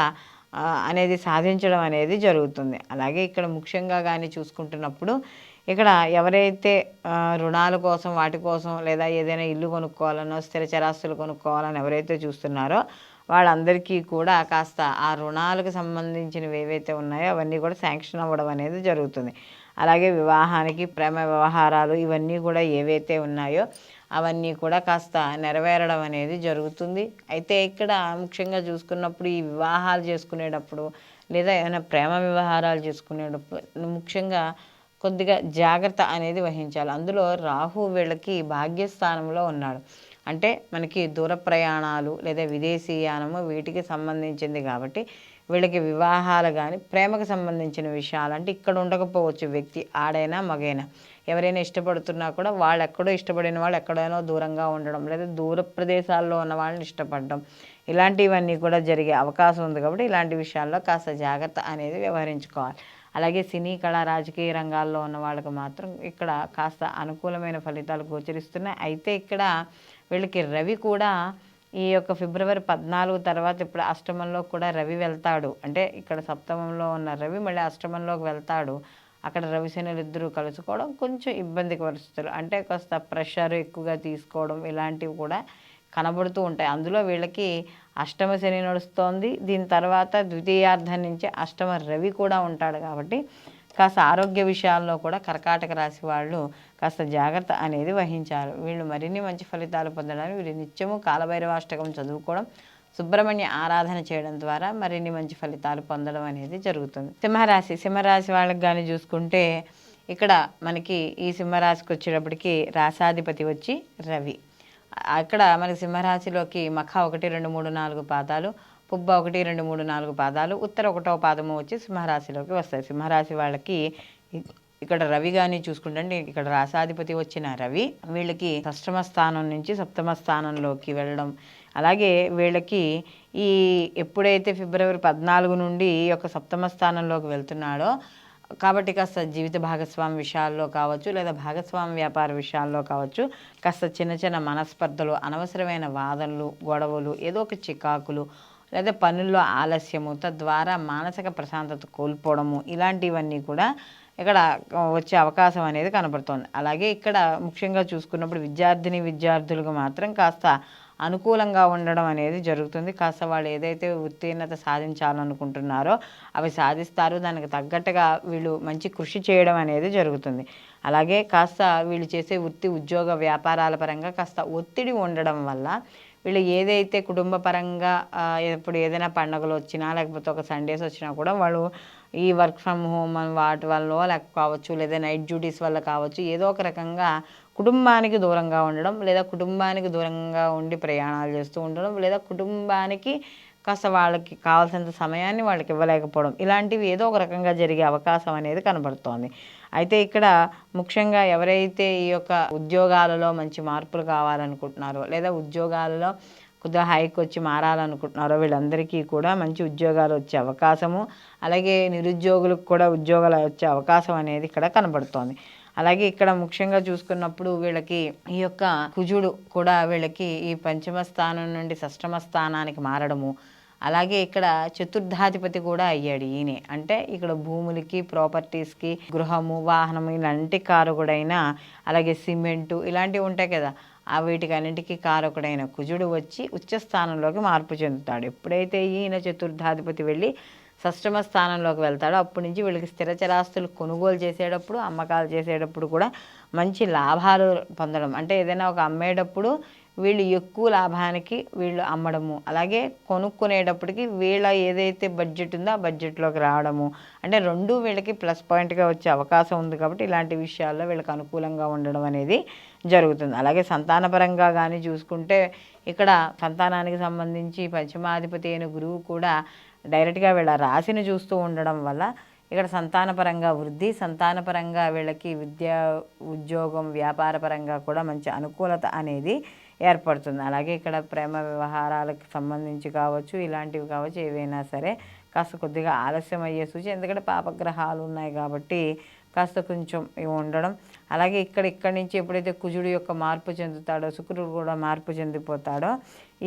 అనేది సాధించడం అనేది జరుగుతుంది. అలాగే ఇక్కడ ముఖ్యంగా కానీ చూసుకుంటున్నప్పుడు ఇక్కడ ఎవరైతే రుణాల కోసం, వాటి కోసం లేదా ఏదైనా ఇల్లు కొనుక్కోవాలనో, స్థిర చరాస్తులు కొనుక్కోవాలని ఎవరైతే చూస్తున్నారో వాళ్ళందరికీ కూడా కాస్త ఆ రుణాలకు సంబంధించినవి ఏవైతే ఉన్నాయో అవన్నీ కూడా శాంక్షన్ అవ్వడం అనేది జరుగుతుంది. అలాగే వివాహానికి, ప్రేమ వ్యవహారాలు ఇవన్నీ కూడా ఏవైతే ఉన్నాయో అవన్నీ కూడా కాస్త నెరవేరడం అనేది జరుగుతుంది. అయితే ఇక్కడ ముఖ్యంగా చూసుకున్నప్పుడు ఈ వివాహాలు చేసుకునేటప్పుడు లేదా ఏమైనా ప్రేమ వ్యవహారాలు చేసుకునేటప్పుడు ముఖ్యంగా కొద్దిగా జాగ్రత్త అనేది వహించాలి. అందులో రాహు వీళ్ళకి భాగ్యస్థానంలో ఉన్నాడు. అంటే మనకి దూర ప్రయాణాలు లేదా విదేశీయానము వీటికి సంబంధించింది కాబట్టి వీళ్ళకి వివాహాలు కానీ ప్రేమకు సంబంధించిన విషయాలు అంటే ఇక్కడ ఉండకపోవచ్చు, వ్యక్తి ఆడైనా మగైనా ఎవరైనా ఇష్టపడుతున్నా కూడా వాళ్ళు ఎక్కడో ఇష్టపడిన వాళ్ళు ఎక్కడైనా దూరంగా ఉండడం లేదా దూర ప్రదేశాల్లో ఉన్న వాళ్ళని ఇష్టపడడం ఇలాంటివన్నీ కూడా జరిగే అవకాశం ఉంది. కాబట్టి ఇలాంటి విషయాల్లో కాస్త జాగ్రత్త అనేది వ్యవహరించుకోవాలి. అలాగే సినీ, కళా, రాజకీయ రంగాల్లో ఉన్న వాళ్ళకి మాత్రం ఇక్కడ కాస్త అనుకూలమైన ఫలితాలు గోచరిస్తున్నాయి. అయితే ఇక్కడ వీళ్ళకి రవి కూడా ఈ యొక్క ఫిబ్రవరి 14 తర్వాత ఇప్పుడు అష్టమంలో కూడా రవి వెళ్తాడు. అంటే ఇక్కడ సప్తమంలో ఉన్న రవి మళ్ళీ అష్టమంలోకి వెళ్తాడు. అక్కడ రవి శనులు ఇద్దరు కలుసుకోవడం కొంచెం ఇబ్బందికి పరిస్థితులు, అంటే కాస్త ప్రెషర్ ఎక్కువగా తీసుకోవడం ఇలాంటివి కూడా కనబడుతూ ఉంటాయి. అందులో వీళ్ళకి అష్టమ శని నడుస్తోంది. దీని తర్వాత ద్వితీయార్థం నుంచి అష్టమ రవి కూడా ఉంటాడు కాబట్టి కాస్త ఆరోగ్య విషయాల్లో కూడా కర్కాటక రాశి వాళ్ళు కాస్త జాగ్రత్త అనేది వహించారు. వీళ్ళు మరిన్ని మంచి ఫలితాలు పొందడానికి వీళ్ళు నిత్యము కాలభైరవాష్టకం చదువుకోవడం, సుబ్రహ్మణ్య ఆరాధన చేయడం ద్వారా మరిన్ని మంచి ఫలితాలు పొందడం అనేది జరుగుతుంది. సింహరాశి వాళ్ళకి కానీ చూసుకుంటే ఇక్కడ మనకి ఈ సింహరాశికి వచ్చేటప్పటికి రాశాధిపతి వచ్చి రవి. అక్కడ మనకి సింహరాశిలోకి మఖ 1, 2, 3, 4 పాదాలు, పుబ్బ 1, 2, 3, 4 పాదాలు, ఉత్తర 1వ పాదము వచ్చి సింహరాశిలోకి వస్తాయి. సింహరాశి వాళ్ళకి ఇక్కడ రవి కానీ చూసుకుంటే ఇక్కడ రాశాధిపతి వచ్చిన రవి వీళ్ళకి షష్టమ స్థానం నుంచి సప్తమ స్థానంలోకి వెళ్ళడం, అలాగే వీళ్ళకి ఈ ఎప్పుడైతే ఫిబ్రవరి 14 నుండి ఈ యొక్క సప్తమ స్థానంలోకి వెళ్తున్నాడో కాబట్టి కాస్త జీవిత భాగస్వామి విషయాల్లో కావచ్చు, లేదా భాగస్వామి వ్యాపార విషయాల్లో కావచ్చు, కాస్త చిన్న చిన్న మనస్పర్ధలు, అనవసరమైన వాదనలు, గొడవలు, ఏదో ఒక చికాకులు, లేదా పనుల్లో ఆలస్యము, తద్వారా మానసిక ప్రశాంతత కోల్పోవడము, ఇలాంటివన్నీ కూడా ఇక్కడ వచ్చే అవకాశం అనేది కనబడుతోంది. అలాగే ఇక్కడ ముఖ్యంగా చూసుకున్నప్పుడు విద్యార్థులకు మాత్రం కాస్త అనుకూలంగా ఉండడం అనేది జరుగుతుంది. కాస్త వాళ్ళు ఏదైతే ఉత్తీర్ణత సాధించాలనుకుంటున్నారో అవి సాధిస్తారు. దానికి తగ్గట్టుగా వీళ్ళు మంచి కృషి చేయడం అనేది జరుగుతుంది. అలాగే కాస్త వీళ్ళు చేసే వృత్తి, ఉద్యోగ, వ్యాపారాల పరంగా కాస్త ఒత్తిడి ఉండడం వల్ల వీళ్ళు ఏదైతే కుటుంబ పరంగా ఇప్పుడు ఏదైనా పండుగలు వచ్చినా, లేకపోతే ఒక సండేస్ వచ్చినా కూడా వాళ్ళు ఈ వర్క్ ఫ్రమ్ హోమ్ వాటి వల్ల కావచ్చు, లేదా నైట్ డ్యూటీస్ వల్ల కావచ్చు, ఏదో ఒక రకంగా కుటుంబానికి దూరంగా ఉండడం, లేదా కుటుంబానికి దూరంగా ఉండి ప్రయాణాలు చేస్తూ ఉండడం, లేదా కుటుంబానికి కాస్త వాళ్ళకి కావాల్సినంత సమయాన్ని వాళ్ళకి ఇవ్వలేకపోవడం, ఇలాంటివి ఏదో ఒక రకంగా జరిగే అవకాశం అనేది కనబడుతోంది. అయితే ఇక్కడ ముఖ్యంగా ఎవరైతే ఈ యొక్క ఉద్యోగాలలో మంచి మార్పులు కావాలనుకుంటున్నారో, లేదా ఉద్యోగాలలో కొద్దిగా హైక్ వచ్చి మారాలనుకుంటున్నారో వీళ్ళందరికీ కూడా మంచి ఉద్యోగాలు వచ్చే అవకాశము, అలాగే నిరుద్యోగులకు కూడా ఉద్యోగాలు వచ్చే అవకాశం అనేది ఇక్కడ కనబడుతోంది. అలాగే ఇక్కడ ముఖ్యంగా చూసుకున్నప్పుడు వీళ్ళకి ఈ యొక్క కుజుడు కూడా వీళ్ళకి ఈ పంచమ స్థానం నుండి షష్టమ స్థానానికి మారడము, అలాగే ఇక్కడ చతుర్థాధిపతి కూడా అయ్యాడు ఈయనే. అంటే ఇక్కడ భూములకి, ప్రాపర్టీస్కి, గృహము, వాహనము ఇలాంటి కారకుడైన, అలాగే సిమెంటు ఇలాంటివి ఉంటాయి కదా, ఆ వీటికన్నింటికి కారకుడైన కుజుడు వచ్చి ఉచ్చస్థానంలోకి మార్పు చెందుతాడు. ఎప్పుడైతే ఈయన చతుర్థాధిపతి వెళ్ళి షష్టమ స్థానంలోకి వెళ్తాడో అప్పటి నుంచి వీళ్ళకి స్థిరచరాస్తులు కొనుగోలు చేసేటప్పుడు, అమ్మకాలు చేసేటప్పుడు కూడా మంచి లాభాలు పొందడం. అంటే ఏదైనా ఒక అమ్మేటప్పుడు వీళ్ళు ఎక్కువ లాభానికి వీళ్ళు అమ్మడము, అలాగే కొనుక్కునేటప్పటికి వీళ్ళ ఏదైతే బడ్జెట్ ఉందో ఆ బడ్జెట్లోకి రావడము, అంటే రెండు వీళ్ళకి ప్లస్ పాయింట్గా వచ్చే అవకాశం ఉంది. కాబట్టి ఇలాంటి విషయాల్లో వీళ్ళకి అనుకూలంగా ఉండడం అనేది జరుగుతుంది. అలాగే సంతానపరంగా కానీ చూసుకుంటే ఇక్కడ సంతానానికి సంబంధించి పంచమాధిపతి అయిన గురువు కూడా డైరెక్ట్గా వీళ్ళ రాశిని చూస్తూ ఉండడం వల్ల ఇక్కడ సంతానపరంగా వృద్ధి, సంతానపరంగా వీళ్ళకి విద్య, ఉద్యోగం, వ్యాపారపరంగా కూడా మంచి అనుకూలత అనేది ఏర్పడుతుంది. అలాగే ఇక్కడ ప్రేమ వ్యవహారాలకు సంబంధించి కావచ్చు, ఇలాంటివి కావచ్చు, ఏవైనా సరే కాస్త కొద్దిగా ఆలస్యం అయ్యే సూచన, ఎందుకంటే పాపగ్రహాలు ఉన్నాయి కాబట్టి కాస్త కొంచెం ఉండడం. అలాగే ఇక్కడి నుంచి ఎప్పుడైతే కుజుడు యొక్క మార్పు చెందుతాడో, శుక్రుడు కూడా మార్పు చెందిపోతాడో,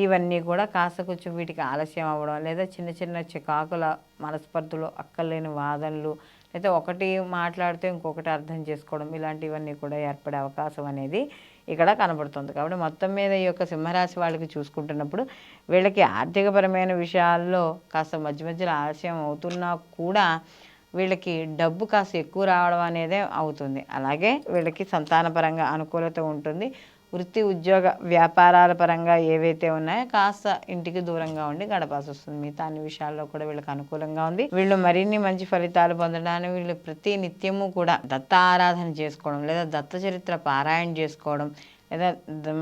ఇవన్నీ కూడా కాస్త కొంచెం వీటికి ఆలస్యం అవ్వడం, లేదా చిన్న చిన్న చికాకుల మనస్పర్ధలు, అక్కర్లేని వాదనలు, లేదా ఒకటి మాట్లాడితే ఇంకొకటి అర్థం చేసుకోవడం, ఇలాంటివన్నీ కూడా ఏర్పడే అవకాశం అనేది ఇక్కడ కనబడుతుంది. కాబట్టి మొత్తం మీద ఈ యొక్క సింహరాశి వాళ్ళకి చూసుకుంటున్నప్పుడు వీళ్ళకి ఆర్థికపరమైన విషయాల్లో కాస్త మధ్య మధ్యలో ఆలస్యం అవుతున్నా కూడా వీళ్ళకి డబ్బు కాస్త ఎక్కువ రావడం అనేదే అవుతుంది. అలాగే వీళ్ళకి సంతానపరంగా అనుకూలత ఉంటుంది. వృత్తి, ఉద్యోగ, వ్యాపారాల పరంగా ఏవైతే ఉన్నాయో కాస్త ఇంటికి దూరంగా ఉండి గడపాల్సి వస్తుంది. మిగతా అన్ని విషయాల్లో కూడా వీళ్ళకి అనుకూలంగా ఉంది. వీళ్ళు మరిన్ని మంచి ఫలితాలు పొందడానికి వీళ్ళు ప్రతి నిత్యము కూడా దత్త ఆరాధన చేసుకోవడం, లేదా దత్త చరిత్ర పారాయణ చేసుకోవడం, లేదా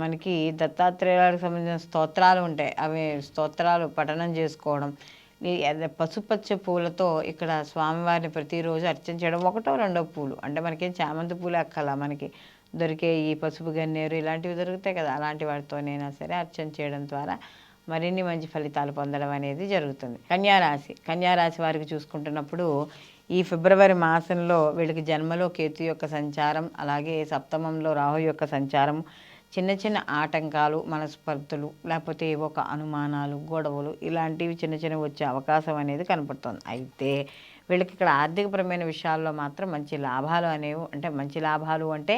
మనకి దత్తాత్రేయులకు సంబంధించిన స్తోత్రాలు ఉంటాయి, అవి స్తోత్రాలు పఠనం చేసుకోవడం, పసుపచ్చ పూలతో ఇక్కడ స్వామివారిని ప్రతిరోజు అర్చన చేయడం. ఒకటో రెండో పూలు అంటే మనకేం చామంతి పూలు అక్కల, మనకి దొరికే ఈ పసుపు గన్నేరు ఇలాంటివి దొరుకుతాయి కదా, అలాంటి వాటితోనైనా సరే అర్చన చేయడం ద్వారా మరిన్ని మంచి ఫలితాలు పొందడం అనేది జరుగుతుంది. కన్యారాశి వారికి చూసుకుంటున్నప్పుడు ఈ ఫిబ్రవరి మాసంలో వీళ్ళకి జన్మలో కేతు యొక్క సంచారం, అలాగే సప్తమంలో రాహు యొక్క సంచారం, చిన్న చిన్న ఆటంకాలు, మనస్పర్ధలు, లేకపోతే ఒక అనుమానాలు, గొడవలు ఇలాంటివి చిన్న చిన్నవి వచ్చే అవకాశం అనేది కనపడుతుంది. అయితే వీళ్ళకి ఇక్కడ ఆర్థికపరమైన విషయాల్లో మాత్రం మంచి లాభాలు అనేవి, అంటే మంచి లాభాలు అంటే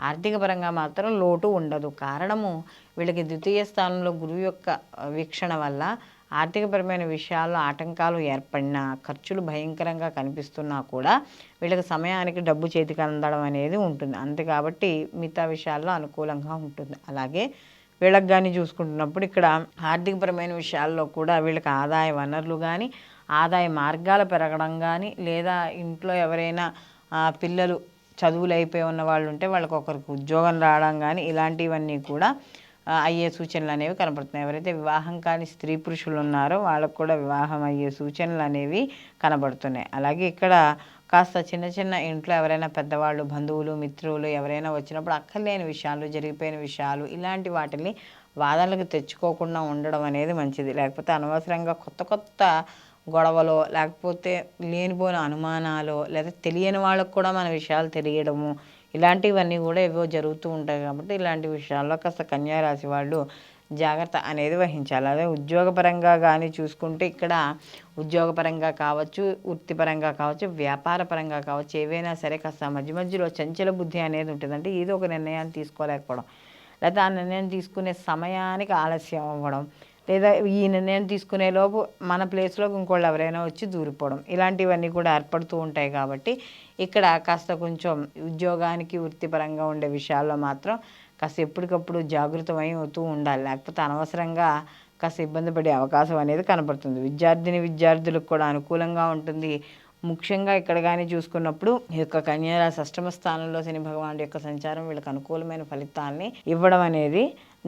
ఆర్థికపరంగా మాత్రం లోటు ఉండదు. కారణము వీళ్ళకి ద్వితీయ స్థానంలో గురువు యొక్క వీక్షణ వల్ల ఆర్థికపరమైన విషయాల్లో ఆటంకాలు ఏర్పడినా, ఖర్చులు భయంకరంగా కనిపిస్తున్నా కూడా వీళ్ళకి సమయానికి డబ్బు చేతికి అందడం అనేది ఉంటుంది. అంతే కాబట్టి మిగతా విషయాల్లో అనుకూలంగా ఉంటుంది. అలాగే వీళ్ళకి కానీ చూసుకుంటున్నప్పుడు ఇక్కడ ఆర్థికపరమైన విషయాల్లో కూడా వీళ్ళకి ఆదాయ వనరులు కానీ, ఆదాయ మార్గాలు పెరగడం కానీ, లేదా ఇంట్లో ఎవరైనా పిల్లలు చదువులు అయిపోయి ఉన్న వాళ్ళు ఉంటే వాళ్ళకి ఒకరికి ఉద్యోగం రావడం కానీ, ఇలాంటివన్నీ కూడా అయ్యే సూచనలు అనేవి కనపడుతున్నాయి. ఎవరైతే వివాహం కాని స్త్రీ పురుషులు ఉన్నారో వాళ్ళకు కూడా వివాహం అయ్యే సూచనలు అనేవి కనబడుతున్నాయి. అలాగే ఇక్కడ కాస్త చిన్న చిన్న ఇంట్లో ఎవరైనా పెద్దవాళ్ళు, బంధువులు, మిత్రులు ఎవరైనా వచ్చినప్పుడు అక్కర్లేని విషయాలు, జరిగిపోయిన విషయాలు ఇలాంటి వాటిని వాదనలకు తెచ్చుకోకుండా ఉండడం అనేది మంచిది. లేకపోతే అనవసరంగా కొత్త కొత్త గొడవలో, లేకపోతే లేనిపోయిన అనుమానాలు, లేదా తెలియని వాళ్ళకు కూడా మన విషయాలు తెలియడము, ఇలాంటివన్నీ కూడా ఏవో జరుగుతూ ఉంటాయి. కాబట్టి ఇలాంటి విషయాల్లో కాస్త కన్యా రాశి వాళ్ళు జాగ్రత్త అనేది వహించాలి. అదే ఉద్యోగపరంగా కానీ చూసుకుంటే ఇక్కడ ఉద్యోగపరంగా కావచ్చు, వృత్తిపరంగా కావచ్చు, వ్యాపార పరంగా కావచ్చు, ఏవైనా సరే కాస్త మధ్య మధ్యలో చంచల బుద్ధి అనేది ఉంటుంది. అంటే ఏదో ఒక నిర్ణయాన్ని తీసుకోలేకపోవడం, లేదా ఆ నిర్ణయం తీసుకునే సమయానికి ఆలస్యం అవ్వడం, లేదా ఈ నిర్ణయం తీసుకునేలోపు మన ప్లేస్లోకి ఇంకోళ్ళు ఎవరైనా వచ్చి దూరిపోవడం, ఇలాంటివన్నీ కూడా ఏర్పడుతూ ఉంటాయి. కాబట్టి ఇక్కడ కాస్త కొంచెం ఉద్యోగానికి వృత్తిపరంగా ఉండే విషయాల్లో మాత్రం కాస్త ఎప్పటికప్పుడు జాగృతమై అవుతూ ఉండాలి. లేకపోతే అనవసరంగా కాస్త ఇబ్బంది పడే అవకాశం అనేది కనపడుతుంది. విద్యార్థులకు కూడా అనుకూలంగా ఉంటుంది. ముఖ్యంగా ఇక్కడ కానీ చూసుకున్నప్పుడు ఈ యొక్క కన్యా రాశి అష్టమ స్థానంలో శని భగవానుడి యొక్క సంచారం వీళ్ళకి అనుకూలమైన ఫలితాన్ని ఇవ్వడం అనేది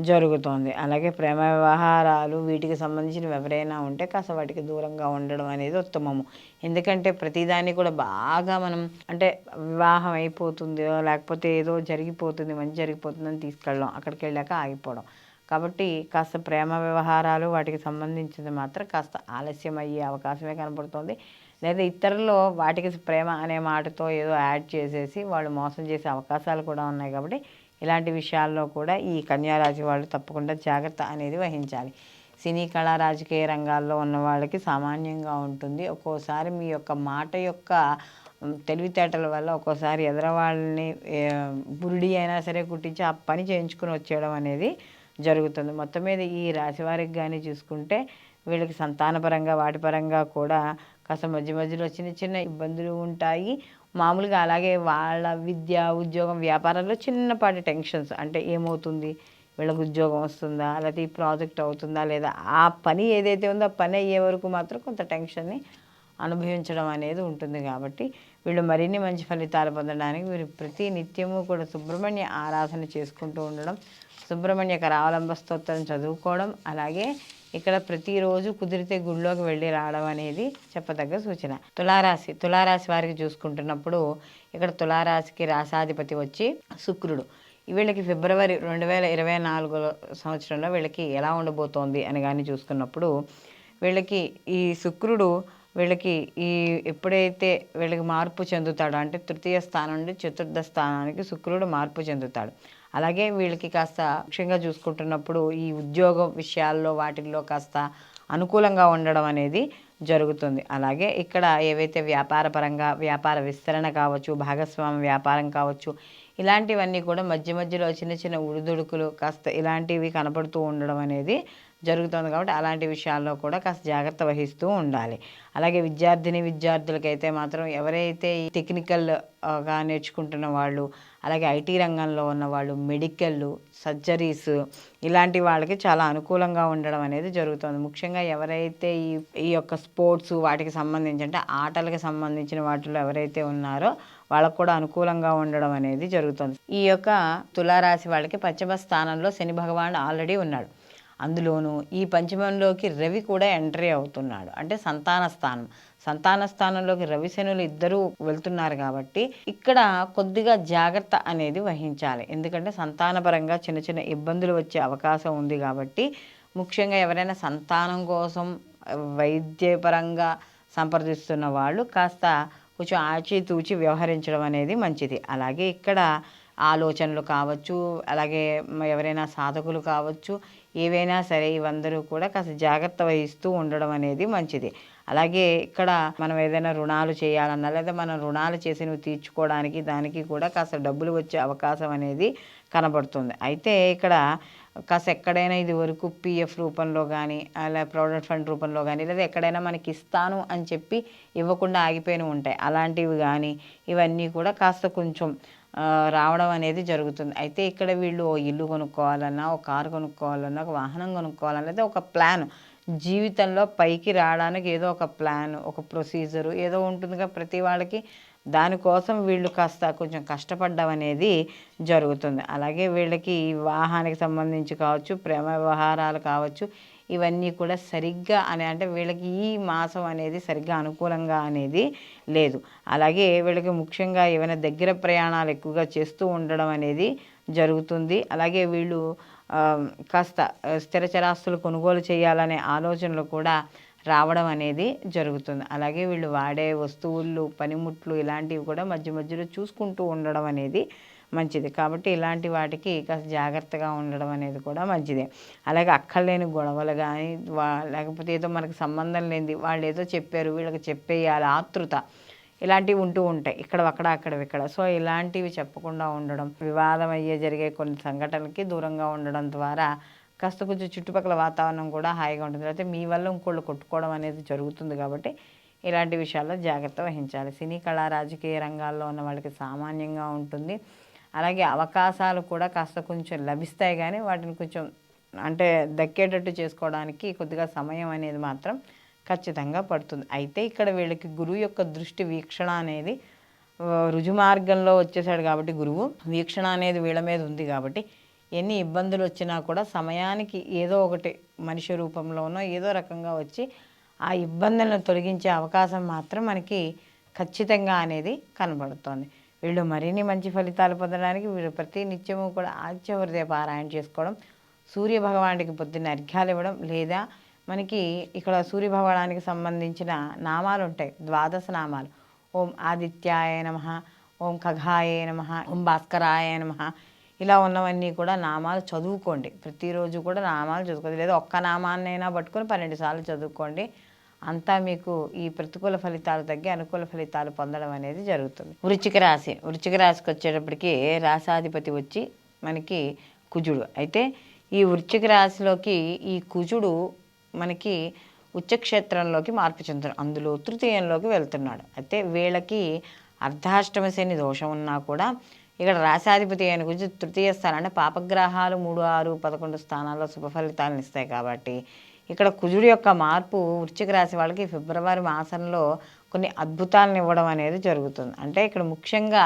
జరుగుతోంది. అలాగే ప్రేమ వ్యవహారాలు వీటికి సంబంధించినవి ఎవరైనా ఉంటే కాస్త వాటికి దూరంగా ఉండడం అనేది ఉత్తమము. ఎందుకంటే ప్రతిదాన్ని కూడా బాగా మనం అంటే వివాహం అయిపోతుందో, లేకపోతే ఏదో జరిగిపోతుంది, మంచి జరిగిపోతుందని తీసుకెళ్ళడం, అక్కడికి వెళ్ళాక ఆగిపోవడం. కాబట్టి కాస్త ప్రేమ వ్యవహారాలు వాటికి సంబంధించింది మాత్రం కాస్త ఆలస్యం అయ్యే అవకాశమే కనపడుతుంది. లేదా ఇతరుల్లో వాటికి ప్రేమ అనే మాటతో ఏదో యాడ్ చేసేసి వాళ్ళు మోసం చేసే అవకాశాలు కూడా ఉన్నాయి. కాబట్టి ఇలాంటి విషయాల్లో కూడా ఈ కన్యా రాశి వాళ్ళు తప్పకుండా జాగ్రత్త అనేది వహించాలి. సినీ కళా రాజకీయ రంగాల్లో ఉన్న వాళ్ళకి సామాన్యంగా ఉంటుంది. ఒక్కోసారి మీ యొక్క మాట యొక్క తెలివితేటల వల్ల ఒక్కోసారి ఎదరవాళ్ళని బురిడి అయినా సరే కుట్టించి ఆ పని చేయించుకుని వచ్చేయడం అనేది జరుగుతుంది. మొత్తం మీద ఈ రాశి వారికి కానీ చూసుకుంటే వీళ్ళకి సంతానపరంగా వాటి పరంగా కూడా కాస్త మధ్య మధ్యలో చిన్న చిన్న ఇబ్బందులు ఉంటాయి. మామూలుగా అలాగే వాళ్ళ విద్య, ఉద్యోగం, వ్యాపారంలో చిన్నపాటి టెన్షన్స్, అంటే ఏమవుతుంది, వీళ్ళకి ఉద్యోగం వస్తుందా, లేకపోతే ఈ ప్రాజెక్ట్ అవుతుందా లేదా, ఆ పని ఏదైతే ఉందో ఆ పని అయ్యే వరకు మాత్రం కొంత టెన్షన్ని అనుభవించడం అనేది ఉంటుంది. కాబట్టి వీళ్ళు మరిన్ని మంచి ఫలితాలు పొందడానికి వీరు ప్రతి నిత్యము కూడా సుబ్రహ్మణ్య ఆరాధన చేసుకుంటూ ఉండడం, సుబ్రహ్మణ్య కరావలంబ స్తోత్రం చదువుకోవడం, అలాగే ఇక్కడ ప్రతిరోజు కుదిరితే గుళ్ళోకి వెళ్ళి రావడం అనేది చెప్పదగ్గ సూచన. తులారాశి వారికి చూసుకుంటున్నప్పుడు ఇక్కడ తులారాశికి రాశాధిపతి వచ్చి శుక్రుడు. వీళ్ళకి ఫిబ్రవరి 2024 సంవత్సరంలో వీళ్ళకి ఎలా ఉండబోతోంది అని కానీ చూసుకున్నప్పుడు వీళ్ళకి ఈ శుక్రుడు వీళ్ళకి ఎప్పుడైతే వీళ్ళకి మార్పు చెందుతాడో, అంటే తృతీయ స్థానం నుండి చతుర్థ స్థానానికి శుక్రుడు మార్పు చెందుతాడు. అలాగే వీళ్ళకి కాస్త ముఖ్యంగా చూసుకుంటున్నప్పుడు ఈ ఉద్యోగ విషయాల్లో వాటిల్లో కాస్త అనుకూలంగా ఉండడం అనేది జరుగుతుంది. అలాగే ఇక్కడ ఏవైతే వ్యాపార విస్తరణ కావచ్చు, భాగస్వామ్య వ్యాపారం కావచ్చు, ఇలాంటివన్నీ కూడా మధ్య మధ్యలో చిన్న చిన్న ఉడుదుడుకులు కాస్త ఇలాంటివి కనపడుతూ ఉండడం అనేది జరుగుతుంది. కాబట్టి అలాంటి విషయాల్లో కూడా కాస్త జాగ్రత్త వహిస్తూ ఉండాలి. అలాగే విద్యార్థులకైతే మాత్రం ఎవరైతే ఈ టెక్నికల్గా నేర్చుకుంటున్న వాళ్ళు, అలాగే ఐటీ రంగంలో ఉన్న వాళ్ళు, మెడికల్, సర్జరీస్, ఇలాంటి వాళ్ళకి చాలా అనుకూలంగా ఉండడం అనేది జరుగుతుంది. ముఖ్యంగా ఎవరైతే ఈ యొక్క స్పోర్ట్స్ వాటికి సంబంధించి, అంటే ఆటలకు సంబంధించిన వాటిలో ఎవరైతే ఉన్నారో వాళ్ళకు కూడా అనుకూలంగా ఉండడం అనేది జరుగుతుంది. ఈ యొక్క తులారాశి వాళ్ళకి పంచమ స్థానంలో శని భగవానుడు ఆల్రెడీ ఉన్నాడు. అందులోనూ ఈ పంచమంలోకి రవి కూడా ఎంట్రీ అవుతున్నాడు. అంటే సంతాన స్థానంలోకి రవి శనులు ఇద్దరూ వెళ్తున్నారు. కాబట్టి ఇక్కడ కొద్దిగా జాగ్రత్త అనేది వహించాలి. ఎందుకంటే సంతానపరంగా చిన్న చిన్న ఇబ్బందులు వచ్చే అవకాశం ఉంది. కాబట్టి ముఖ్యంగా ఎవరైనా సంతానం కోసం వైద్యపరంగా సంప్రదిస్తున్న వాళ్ళు కాస్త కొంచెం ఆచితూచి వ్యవహరించడం అనేది మంచిది. అలాగే ఇక్కడ ఆలోచనలు కావచ్చు, అలాగే ఎవరైనా సాధకులు కావచ్చు, ఏవైనా సరే ఇవందరూ కూడా కాస్త జాగ్రత్త వహిస్తూ ఉండడం అనేది మంచిది. అలాగే ఇక్కడ మనం ఏదైనా రుణాలు చేయాలన్నా, లేదా మనం రుణాలు చేసినవి తీర్చుకోవడానికి దానికి కూడా కాస్త డబ్బులు వచ్చే అవకాశం అనేది కనబడుతుంది. అయితే ఇక్కడ కాస్త ఎక్కడైనా ఇది వరకు పిఎఫ్ రూపంలో కానీ, అలా ప్రావిడెంట్ ఫండ్ రూపంలో కానీ, లేదా ఎక్కడైనా మనకి ఇస్తాను అని చెప్పి ఇవ్వకుండా ఆగిపోయినవి ఉంటాయి, అలాంటివి కానీ ఇవన్నీ కూడా కాస్త కొంచెం రావడం అనేది జరుగుతుంది. అయితే ఇక్కడ వీళ్ళు ఇల్లు కొనుక్కోవాలన్నా, ఒక కారు కొనుక్కోవాలన్నా, ఒక వాహనం కొనుక్కోవాలన్నా, లేదా ఒక ప్లాన్, జీవితంలో పైకి రావడానికి ఏదో ఒక ప్లాన్, ఒక ప్రొసీజరు ఏదో ఉంటుందిగా ప్రతి వాళ్ళకి. దానికోసం వీళ్ళు కాస్త కొంచెం కష్టపడడం అనేది జరుగుతుంది. అలాగే వీళ్ళకి వివాహానికి సంబంధించి కావచ్చు, ప్రేమ వ్యవహారాలు కావచ్చు, ఇవన్నీ కూడా సరిగ్గా అంటే వీళ్ళకి ఈ మాసం అనేది సరిగ్గా అనుకూలంగా అనేది లేదు. అలాగే వీళ్ళకి ముఖ్యంగా ఏమైనా దగ్గర ప్రయాణాలు ఎక్కువగా చేస్తూ ఉండడం అనేది జరుగుతుంది. అలాగే వీళ్ళు కాస్త స్థిర చరాస్తులు కొనుగోలు చేయాలనే ఆలోచనలు కూడా రావడం అనేది జరుగుతుంది. అలాగే వీళ్ళు వాడే వస్తువులు, పనిముట్లు ఇలాంటివి కూడా మధ్య మధ్యలో చూసుకుంటూ ఉండడం అనేది మంచిది. కాబట్టి ఇలాంటి వాటికి కాస్త జాగ్రత్తగా ఉండడం అనేది కూడా మంచిదే. అలాగే అక్కర్లేని గొడవలు కానీ లేకపోతే ఏదో మనకు సంబంధం లేనిది వాళ్ళు ఏదో చెప్పారు వీళ్ళకి చెప్పేయాలి ఆతృత, ఇలాంటివి ఉంటూ ఉంటాయి అక్కడ. సో ఇలాంటివి చెప్పకుండా ఉండడం, వివాదం జరిగే కొన్ని సంఘటనలకి దూరంగా ఉండడం ద్వారా కాస్త కొంచెం చుట్టుపక్కల వాతావరణం కూడా హాయిగా ఉంటుంది. అయితే మీ వల్ల ఇంకోళ్ళు కొట్టుకోవడం అనేది జరుగుతుంది. కాబట్టి ఇలాంటి విషయాల్లో జాగ్రత్త వహించాలి. సినీ కళా రాజకీయ రంగాల్లో ఉన్న వాళ్ళకి సామాన్యంగా ఉంటుంది. అలాగే అవకాశాలు కూడా కాస్త కొంచెం లభిస్తాయి, కానీ వాటిని కొంచెం అంటే దక్కేటట్టు చేసుకోవడానికి కొద్దిగా సమయం అనేది మాత్రం ఖచ్చితంగా పడుతుంది. అయితే ఇక్కడ వీళ్ళకి గురువు యొక్క దృష్టి వీక్షణ అనేది రుజుమార్గంలో వచ్చేసాడు కాబట్టి గురువు వీక్షణ అనేది వీళ్ళ మీద ఉంది. కాబట్టి ఎన్ని ఇబ్బందులు వచ్చినా కూడా సమయానికి ఏదో ఒకటి మనిషి రూపంలోనో ఏదో రకంగా వచ్చి ఆ ఇబ్బందులను తొలగించే అవకాశం మాత్రం మనకి ఖచ్చితంగా అనేది కనబడుతోంది. వీళ్ళు మరిన్ని మంచి ఫలితాలు పొందడానికి వీళ్ళు ప్రతి నిత్యము కూడా ఆదిత్య హృదయ పారాయణ చేసుకోవడం, సూర్య భగవానుడికి పొద్దున్న అర్ఘ్యాలు ఇవ్వడం, లేదా మనకి ఇక్కడ సూర్య భగవానికి సంబంధించిన నామాలు ఉంటాయి, 12 నామాలు. ఓం ఆదిత్యాయ నమః, ఓం ఖగాయ నమః, ఓం భాస్కరాయ నమః, ఇలా ఉన్నవన్నీ కూడా నామాలు చదువుకోండి. ప్రతిరోజు కూడా నామాలు చదువుకోండి, లేదా ఒక్క నామాన్నైనా పట్టుకొని 12 సార్లు చదువుకోండి. అంతా మీకు ఈ ప్రతికూల ఫలితాలు తగ్గి అనుకూల ఫలితాలు పొందడం అనేది జరుగుతుంది. వృశ్చిక రాశికి వచ్చేటప్పటికి రాశాధిపతి వచ్చి మనకి కుజుడు. అయితే ఈ వృశ్చిక రాశిలోకి ఈ కుజుడు మనకి ఉచ్చక్షేత్రంలోకి మార్పు చెందుతున్నాడు, అందులో తృతీయంలోకి వెళ్తున్నాడు. అయితే వీళ్ళకి అర్ధాష్టమ శని దోషం ఉన్నా కూడా ఇక్కడ రాశాధిపతి అయిన గురించి తృతీయ స్థానం అంటే పాపగ్రహాలు 3, 6, 11 స్థానాల్లో శుభ ఫలితాలను ఇస్తాయి. కాబట్టి ఇక్కడ కుజుడు యొక్క మార్పు వృశ్చిక రాశి వాళ్ళకి ఫిబ్రవరి మాసంలో కొన్ని అద్భుతాలను ఇవ్వడం అనేది జరుగుతుంది. అంటే ఇక్కడ ముఖ్యంగా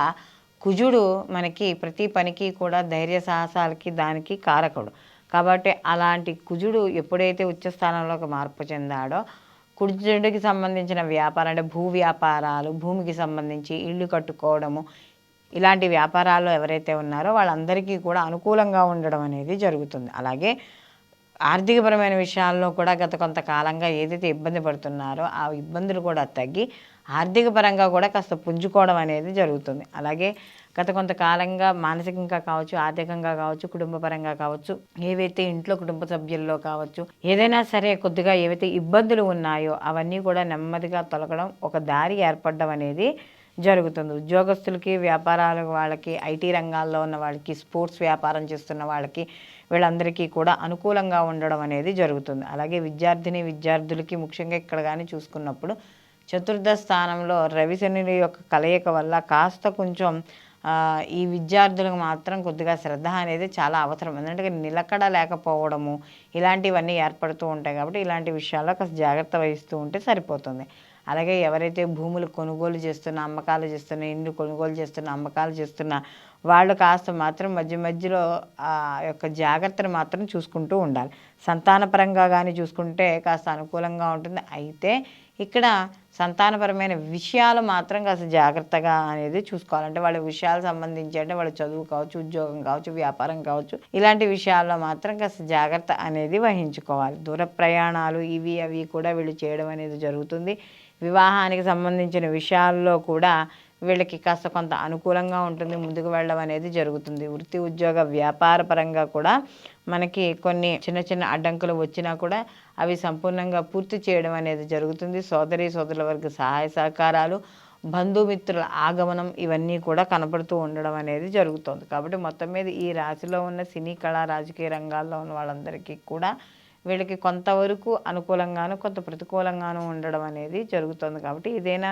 కుజుడు మనకి ప్రతి పనికి కూడా ధైర్య సాహసాలకి దానికి కారకుడు. కాబట్టి అలాంటి కుజుడు ఎప్పుడైతే ఉచ్చస్థానంలోకి మార్పు చెందాడో కుజుడికి సంబంధించిన వ్యాపారం అంటే భూ వ్యాపారాలు, భూమికి సంబంధించి ఇల్లు కట్టుకోవడము, ఇలాంటి వ్యాపారాల్లో ఎవరైతే ఉన్నారో వాళ్ళందరికీ కూడా అనుకూలంగా ఉండడం అనేది జరుగుతుంది. అలాగే ఆర్థికపరమైన విషయాల్లో కూడా గత కొంతకాలంగా ఏదైతే ఇబ్బంది పడుతున్నారో ఆ ఇబ్బందులు కూడా తగ్గి ఆర్థిక పరంగా కూడా కాస్త పుంజుకోవడం అనేది జరుగుతుంది. అలాగే గత కొంతకాలంగా మానసికంగా కావచ్చు, ఆర్థికంగా కావచ్చు, కుటుంబ పరంగా కావచ్చు, ఏవైతే ఇంట్లో కుటుంబ సభ్యుల్లో కావచ్చు, ఏదైనా సరే కొద్దిగా ఏవైతే ఇబ్బందులు ఉన్నాయో అవన్నీ కూడా నెమ్మదిగా తొలగడం, ఒక దారి ఏర్పడడం అనేది జరుగుతుంది. ఉద్యోగస్తులకి, వ్యాపారాల వాళ్ళకి, ఐటీ రంగాల్లో ఉన్న వాళ్ళకి, స్పోర్ట్స్ వ్యాపారం చేస్తున్న వాళ్ళకి వీళ్ళందరికీ కూడా అనుకూలంగా ఉండడం అనేది జరుగుతుంది. అలాగే విద్యార్థులకి ముఖ్యంగా ఇక్కడ కానీ చూసుకున్నప్పుడు చతుర్థ స్థానంలో రవి శనుల యొక్క కలయిక వల్ల కాస్త కొంచెం ఈ విద్యార్థులకు మాత్రం కొద్దిగా శ్రద్ధ అనేది చాలా అవసరం. ఎందుకంటే నిలకడ లేకపోవడము ఇలాంటివన్నీ ఏర్పడుతూ ఉంటాయి. కాబట్టి ఇలాంటి విషయాల్లో కాస్త జాగ్రత్త వహిస్తూ ఉంటే సరిపోతుంది. అలాగే ఎవరైతే భూములు కొనుగోలు చేస్తున్న, అమ్మకాలు చేస్తున్న, ఇండ్లు కొనుగోలు చేస్తున్న, అమ్మకాలు చేస్తున్న వాళ్ళు కాస్త మాత్రం మధ్యలో ఆ యొక్క జాగ్రత్తను మాత్రం చూసుకుంటూ ఉండాలి. సంతానపరంగా కానీ చూసుకుంటే కాస్త అనుకూలంగా ఉంటుంది. అయితే ఇక్కడ సంతానపరమైన విషయాలు మాత్రం కాస్త జాగ్రత్తగా అనేది చూసుకోవాలంటే వాళ్ళ విషయాలు సంబంధించి అంటే వాళ్ళ చదువు కావచ్చు, ఉద్యోగం కావచ్చు, వ్యాపారం కావచ్చు, ఇలాంటి విషయాల్లో మాత్రం కాస్త జాగ్రత్త అనేది వహించుకోవాలి. దూర ప్రయాణాలు ఇవి అవి కూడా వీళ్ళు చేయడం అనేది జరుగుతుంది. వివాహానికి సంబంధించిన విషయాల్లో కూడా వీళ్ళకి కాస్త కొంత అనుకూలంగా ఉంటుంది, ముందుకు వెళ్ళడం అనేది జరుగుతుంది. వృత్తి, ఉద్యోగ, వ్యాపార పరంగా కూడా మనకి కొన్ని చిన్న అడ్డంకులు వచ్చినా కూడా అవి సంపూర్ణంగా పూర్తి చేయడం అనేది జరుగుతుంది. సోదరుల వరకు సహాయ సహకారాలు, బంధుమిత్రుల ఆగమనం ఇవన్నీ కూడా కనపడుతూ ఉండడం అనేది జరుగుతుంది. కాబట్టి మొత్తం మీద ఈ రాశిలో ఉన్న సినీ కళా రాజకీయ రంగాల్లో ఉన్న వాళ్ళందరికీ కూడా వీళ్ళకి కొంతవరకు అనుకూలంగాను కొంత ప్రతికూలంగాను ఉండడం అనేది జరుగుతుంది. కాబట్టి ఏదైనా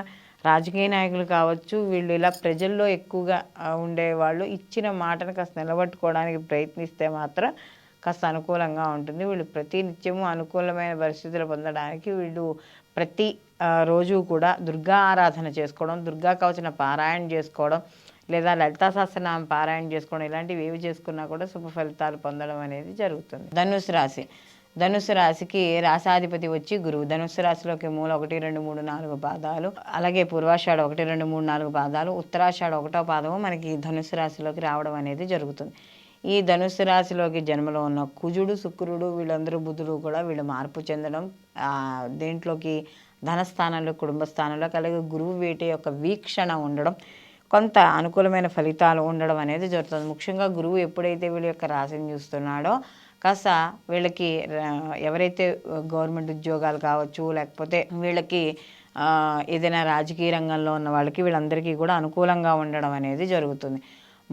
రాజకీయ నాయకులు కావచ్చు, వీళ్ళు ఇలా ప్రజల్లో ఎక్కువగా ఉండేవాళ్ళు ఇచ్చిన మాటను కాస్త నిలబట్టుకోవడానికి ప్రయత్నిస్తే మాత్రం కాస్త అనుకూలంగా ఉంటుంది. వీళ్ళు ప్రతి నిత్యము అనుకూలమైన పరిస్థితులు పొందడానికి వీళ్ళు ప్రతి రోజు కూడా దుర్గా ఆరాధన చేసుకోవడం, దుర్గా కవచన పారాయణ చేసుకోవడం, లేదా లలితా సహస్రనామ పారాయణ చేసుకోవడం, ఇలాంటివి ఏవి చేసుకున్నా కూడా శుభ ఫలితాలు పొందడం అనేది జరుగుతుంది. ధనుసు రాశికి రాశాధిపతి వచ్చి గురువు. ధనుసు రాశిలోకి మూల 1, 2, 3, 4 పాదాలు, అలాగే పూర్వాషాఢ 1, 2, 3, 4 పాదాలు, ఉత్తరాషాఢ 1వ పాదము మనకి ధనుసు రాశిలోకి రావడం అనేది జరుగుతుంది. ఈ ధనుస్సు రాశిలోకి జన్మలో ఉన్న కుజుడు, శుక్రుడు, వీళ్ళందరూ బుధుడు కూడా వీళ్ళు మార్పు చెందడం, దేంట్లోకి ధనస్థానంలో, కుటుంబ స్థానంలో, అలాగే గురువు వీటి యొక్క వీక్షణ ఉండడం, కొంత అనుకూలమైన ఫలితాలు ఉండడం అనేది జరుగుతుంది. ముఖ్యంగా గురువు ఎప్పుడైతే వీళ్ళ యొక్క రాశిని చూస్తున్నాడో కాస్త వీళ్ళకి ఎవరైతే గవర్నమెంట్ ఉద్యోగాలు కావచ్చు, లేకపోతే వీళ్ళకి ఏదైనా రాజకీయ రంగంలో ఉన్న వాళ్ళకి వీళ్ళందరికీ కూడా అనుకూలంగా ఉండడం అనేది జరుగుతుంది.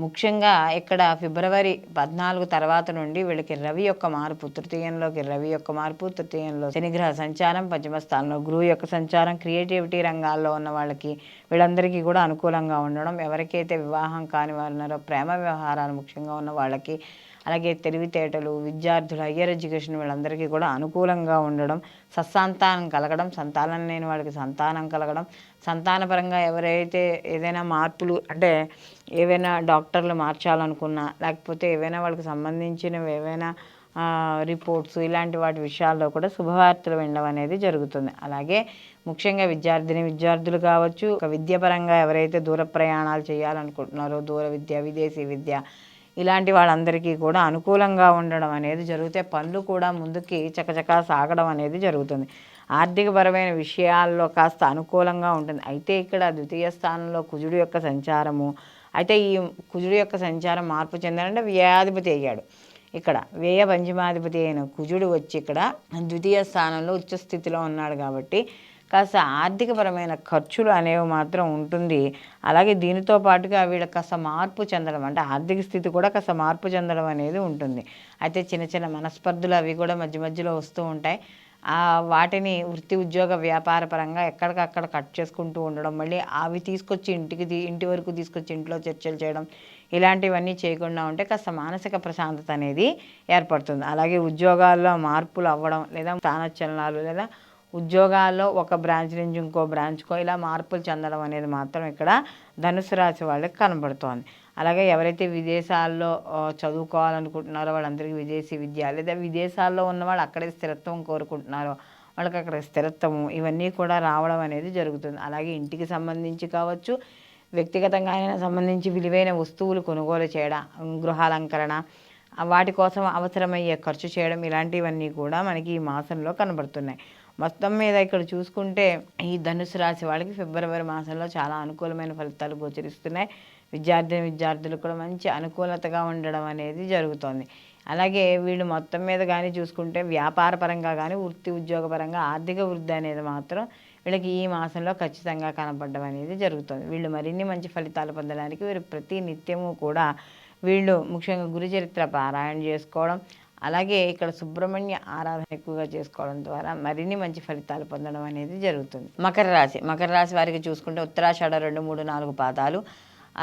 ముఖ్యంగా ఇక్కడ ఫిబ్రవరి 14 తర్వాత నుండి వీళ్ళకి రవి యొక్క మార్పు, తృతీయంలోకి రవి యొక్క మార్పు, తృతీయంలో శనిగ్రహ సంచారం, పంచమ స్థానంలో గురువు యొక్క సంచారం, క్రియేటివిటీ రంగాల్లో ఉన్న వాళ్ళకి వీళ్ళందరికీ కూడా అనుకూలంగా ఉండడం, ఎవరికైతే వివాహం కాని వారు ఉన్నారో ప్రేమ వ్యవహారాలు ముఖ్యంగా ఉన్న వాళ్ళకి, అలాగే తెలివితేటలు, విద్యార్థులు, హయ్యర్ ఎడ్యుకేషన్ వీళ్ళందరికీ కూడా అనుకూలంగా ఉండడం, సత్సంతానం కలగడం, సంతానం లేని వాళ్ళకి సంతానం కలగడం, సంతానపరంగా ఎవరైతే ఏదైనా మార్పులు అంటే ఏవైనా డాక్టర్లు మార్చాలనుకున్నా, లేకపోతే ఏవైనా వాళ్ళకి సంబంధించినవి ఏవైనా రిపోర్ట్స్ ఇలాంటి వాటి విషయాల్లో కూడా శుభవార్తలు వినడం అనేది జరుగుతుంది. అలాగే ముఖ్యంగా విద్యార్థులు కావచ్చు, ఒక విద్యాపరంగా ఎవరైతే దూర ప్రయాణాలు చేయాలనుకుంటున్నారో, దూర విద్య, విదేశీ విద్య ఇలాంటి వాళ్ళందరికీ కూడా అనుకూలంగా ఉండడం అనేది జరిగితే పనులు కూడా ముందుకి చకచకా సాగడం అనేది జరుగుతుంది. ఆర్థికపరమైన విషయాల్లో కాస్త అనుకూలంగా ఉంటుంది. అయితే ఇక్కడ ద్వితీయ స్థానంలో కుజుడు యొక్క సంచారము, అయితే ఈ కుజుడు యొక్క సంచారం మార్పు చెందాలంటే వ్యయాధిపతి అయ్యాడు. ఇక్కడ వ్యయ పంచమాధిపతి అయిన కుజుడు వచ్చి ఇక్కడ ద్వితీయ స్థానంలో ఉచ్చస్థితిలో ఉన్నాడు కాబట్టి కాస్త ఆర్థికపరమైన ఖర్చులు అనేవి మాత్రం ఉంటుంది. అలాగే దీనితో పాటుగా వీళ్ళకి కాస్త మార్పు చెందడం, అంటే ఆర్థిక స్థితి కూడా కాస్త మార్పు చెందడం అనేది ఉంటుంది. అయితే చిన్న చిన్న మనస్పర్ధలు అవి కూడా మధ్య మధ్యలో వస్తూ ఉంటాయి. వాటిని వృత్తి, ఉద్యోగ, వ్యాపార పరంగా ఎక్కడికక్కడ కట్ చేసుకుంటూ ఉండడం, మళ్ళీ అవి తీసుకొచ్చి ఇంటి వరకు తీసుకొచ్చి ఇంట్లో చర్చలు చేయడం, ఇలాంటివన్నీ చేయకుండా ఉంటే కాస్త మానసిక ప్రశాంతత అనేది ఏర్పడుతుంది. అలాగే ఉద్యోగాల్లో మార్పులు అవ్వడం, లేదా స్థానచలనాలు, లేదా ఉద్యోగాల్లో ఒక బ్రాంచ్ నుంచి ఇంకో బ్రాంచ్కో ఇలా మార్పులు చెందడం అనేది మాత్రం ఇక్కడ ధనుసు రాశి వాళ్ళకి కనబడుతోంది. అలాగే ఎవరైతే విదేశాల్లో చదువుకోవాలనుకుంటున్నారో వాళ్ళందరికీ విదేశీ విద్య, లేదా విదేశాల్లో ఉన్నవాళ్ళు అక్కడే స్థిరత్వం కోరుకుంటున్నారో వాళ్ళకి అక్కడ స్థిరత్వము ఇవన్నీ కూడా రావడం అనేది జరుగుతుంది. అలాగే ఇంటికి సంబంధించి కావచ్చు, వ్యక్తిగతంగా అయినా సంబంధించి విలువైన వస్తువులు కొనుగోలు చేయడం, గృహాలంకరణ, వాటి కోసం అవసరమయ్యే ఖర్చు చేయడం, ఇలాంటివన్నీ కూడా మనకి ఈ మాసంలో కనబడుతున్నాయి. మొత్తం మీద ఇక్కడ చూసుకుంటే ఈ ధనుసు రాశి వాళ్ళకి ఫిబ్రవరి మాసంలో చాలా అనుకూలమైన ఫలితాలు గోచరిస్తున్నాయి. విద్యార్థులకు కూడా మంచి అనుకూలతగా ఉండడం అనేది జరుగుతోంది. అలాగే వీళ్ళు మొత్తం మీద కానీ చూసుకుంటే వ్యాపార పరంగా కానీ, వృత్తి ఉద్యోగ పరంగా ఆర్థిక వృద్ధి అనేది మాత్రం వీళ్ళకి ఈ మాసంలో ఖచ్చితంగా కనపడడం అనేది జరుగుతుంది. వీళ్ళు మరిన్ని మంచి ఫలితాలు పొందడానికి వీరు ప్రతి నిత్యము కూడా వీళ్ళు ముఖ్యంగా గురుచరిత్ర పారాయణ చేసుకోవడం, అలాగే ఇక్కడ సుబ్రహ్మణ్య ఆరాధన ఎక్కువగా చేసుకోవడం ద్వారా మరిన్ని మంచి ఫలితాలు పొందడం అనేది జరుగుతుంది. మకర రాశి వారికి చూసుకుంటే ఉత్తరాషాఢ 2, 3, 4 పాదాలు,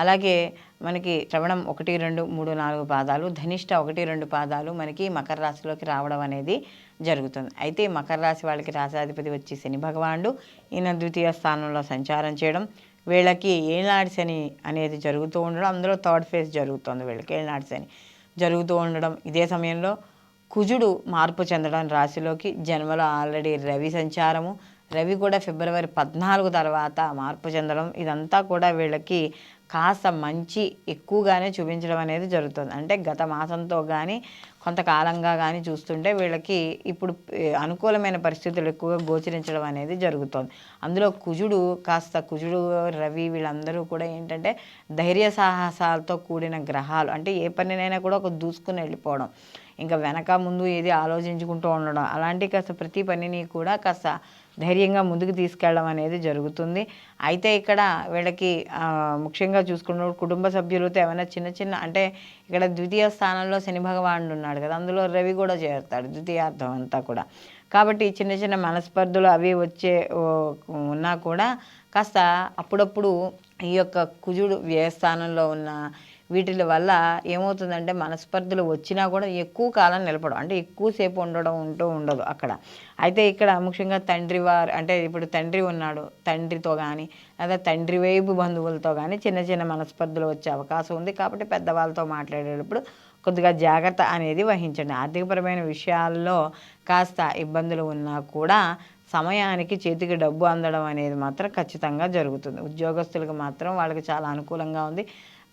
అలాగే మనకి శ్రవణం 1, 2, 3, 4 పాదాలు, ధనిష్ట 1, 2 పాదాలు మనకి మకర రాశిలోకి రావడం అనేది జరుగుతుంది. అయితే మకర రాశి వాళ్ళకి రాశాధిపతి వచ్చి శని భగవానుడు, ఈయన ద్వితీయ స్థానంలో సంచారం చేయడం, వీళ్ళకి ఏనాటి శని అనేది జరుగుతూ ఉండడం, అందులో థర్డ్ ఫేజ్ జరుగుతుంది. వీళ్ళకి ఏనాటి శని జరుగుతూ ఉండడం, ఇదే సమయంలో కుజుడు మార్పు చెందడం రాశిలోకి, జన్మలో ఆల్రెడీ రవి సంచారము, రవి కూడా ఫిబ్రవరి 14 తర్వాత మార్పు చెందడం, ఇదంతా కూడా వీళ్ళకి కాస్త మంచి ఎక్కువగానే చూపించడం అనేది జరుగుతుంది. అంటే గత మాసంతో కానీ కొంతకాలంగా కానీ చూస్తుంటే వీళ్ళకి ఇప్పుడు అనుకూలమైన పరిస్థితులు ఎక్కువగా గోచరించడం అనేది జరుగుతుంది. అందులో కుజుడు, రవి వీళ్ళందరూ కూడా ఏంటంటే ధైర్య సాహసాలతో కూడిన గ్రహాలు. అంటే ఏ పనినైనా కూడా ఒక దూసుకుని వెళ్ళిపోవడం, ఇంకా వెనక ముందు ఏది ఆలోచించుకుంటూ ఉండడం, అలాంటి కాస్త ప్రతి పనిని కూడా కాస్త ధైర్యంగా ముందుకు తీసుకెళ్ళడం అనేది జరుగుతుంది. అయితే ఇక్కడ వీళ్ళకి ముఖ్యంగా చూసుకున్నప్పుడు కుటుంబ సభ్యులతో ఏమైనా చిన్న అంటే ఇక్కడ ద్వితీయ స్థానంలో శని భగవానుడు ఉన్నాడు కదా, అందులో రవి కూడా చేరుతాడు ద్వితీయార్థం అంతా కూడా. కాబట్టి చిన్న మనస్పర్ధలు అవి వచ్చే ఉన్నా కూడా కాస్త అప్పుడప్పుడు ఈ యొక్క కుజుడు వ్యయస్థానంలో ఉన్న వీటి వల్ల ఏమవుతుందంటే మనస్పర్ధలు వచ్చినా కూడా ఎక్కువ కాలం నిలపడం, అంటే ఎక్కువసేపు ఉండదు అక్కడ. అయితే ఇక్కడ ముఖ్యంగా అంటే ఇప్పుడు తండ్రి ఉన్నాడు, తండ్రితో కానీ లేదా తండ్రి వైపు బంధువులతో కానీ చిన్న మనస్పర్ధలు వచ్చే అవకాశం ఉంది. కాబట్టి పెద్దవాళ్ళతో మాట్లాడేటప్పుడు కొద్దిగా జాగ్రత్త అనేది వహించండి. ఆర్థికపరమైన విషయాల్లో కాస్త ఇబ్బందులు ఉన్నా కూడా సమయానికి చేతికి డబ్బు అందడం అనేది మాత్రం ఖచ్చితంగా జరుగుతుంది. ఉద్యోగస్తులకు మాత్రం వాళ్ళకి చాలా అనుకూలంగా ఉంది.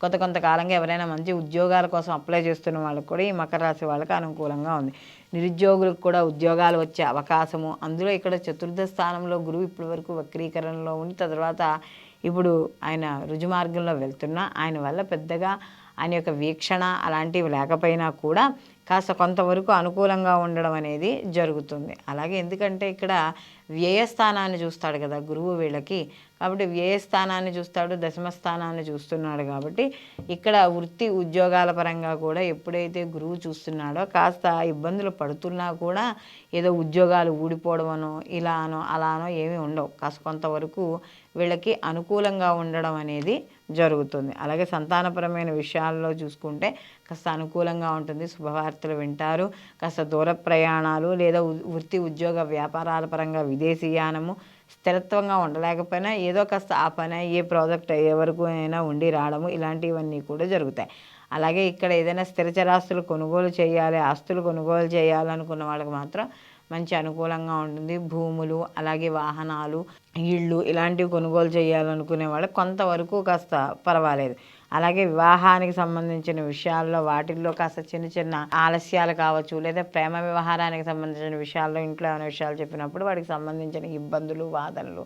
కొంతకాలంగా ఎవరైనా మంచి ఉద్యోగాల కోసం అప్లై చేస్తున్న వాళ్ళకి కూడా ఈ మకర రాశి వాళ్ళకి అనుకూలంగా ఉంది. నిరుద్యోగులకు కూడా ఉద్యోగాలు వచ్చే అవకాశము, అందులో ఇక్కడ చతుర్థ స్థానంలో గురువు ఇప్పటి వరకు వక్రీకరణలో ఉండి తర్వాత ఇప్పుడు ఆయన రుజుమార్గంలో వెళ్తున్నా ఆయన వల్ల పెద్దగా ఆయన యొక్క వీక్షణ అలాంటివి లేకపోయినా కూడా కాస్త కొంతవరకు అనుకూలంగా ఉండడం అనేది జరుగుతుంది. అలాగే ఎందుకంటే ఇక్కడ వ్యయస్థానాన్ని చూస్తాడు కదా గురువు వీళ్ళకి, కాబట్టి వ్యయస్థానాన్ని చూస్తాడు, దశమ స్థానాన్ని చూస్తున్నాడు. కాబట్టి ఇక్కడ వృత్తి ఉద్యోగాల పరంగా కూడా ఎప్పుడైతే గురువు చూస్తున్నాడో కాస్త ఇబ్బందులు పడుతున్నా కూడా ఏదో ఉద్యోగాలు ఊడిపోవడమనో ఇలానో అలానో ఏమీ ఉండవు. కాస్త కొంతవరకు వీళ్ళకి అనుకూలంగా ఉండడం అనేది జరుగుతుంది. అలాగే సంతానపరమైన విషయాల్లో చూసుకుంటే కాస్త అనుకూలంగా ఉంటుంది, శుభవార్తలు వింటారు. కాస్త దూర ప్రయాణాలు లేదా వృత్తి ఉద్యోగ వ్యాపారాల పరంగా విదేశీయానము, స్థిరత్వంగా ఉండలేకపోయినా ఏదో కాస్త ఆ పని ఏ ప్రాజెక్ట్ అయ్యే వరకు అయినా ఉండి రావడము ఇలాంటివన్నీ కూడా జరుగుతాయి. అలాగే ఇక్కడ ఏదైనా స్థిరచరాస్తులు కొనుగోలు చేయాలి, ఆస్తులు కొనుగోలు చేయాలనుకున్న వాళ్ళకి మాత్రం మంచి అనుకూలంగా ఉంటుంది. భూములు అలాగే వాహనాలు, ఇళ్ళు ఇలాంటివి కొనుగోలు చేయాలనుకునే వాళ్ళకి కొంతవరకు కాస్త పర్వాలేదు. అలాగే వివాహానికి సంబంధించిన విషయాల్లో వాటిల్లో కాస్త చిన్న ఆలస్యాలు కావచ్చు, లేదా ప్రేమ వ్యవహారానికి సంబంధించిన విషయాల్లో ఇంట్లో ఏమైనా విషయాలు చెప్పినప్పుడు వాటికి సంబంధించిన ఇబ్బందులు వాదనలు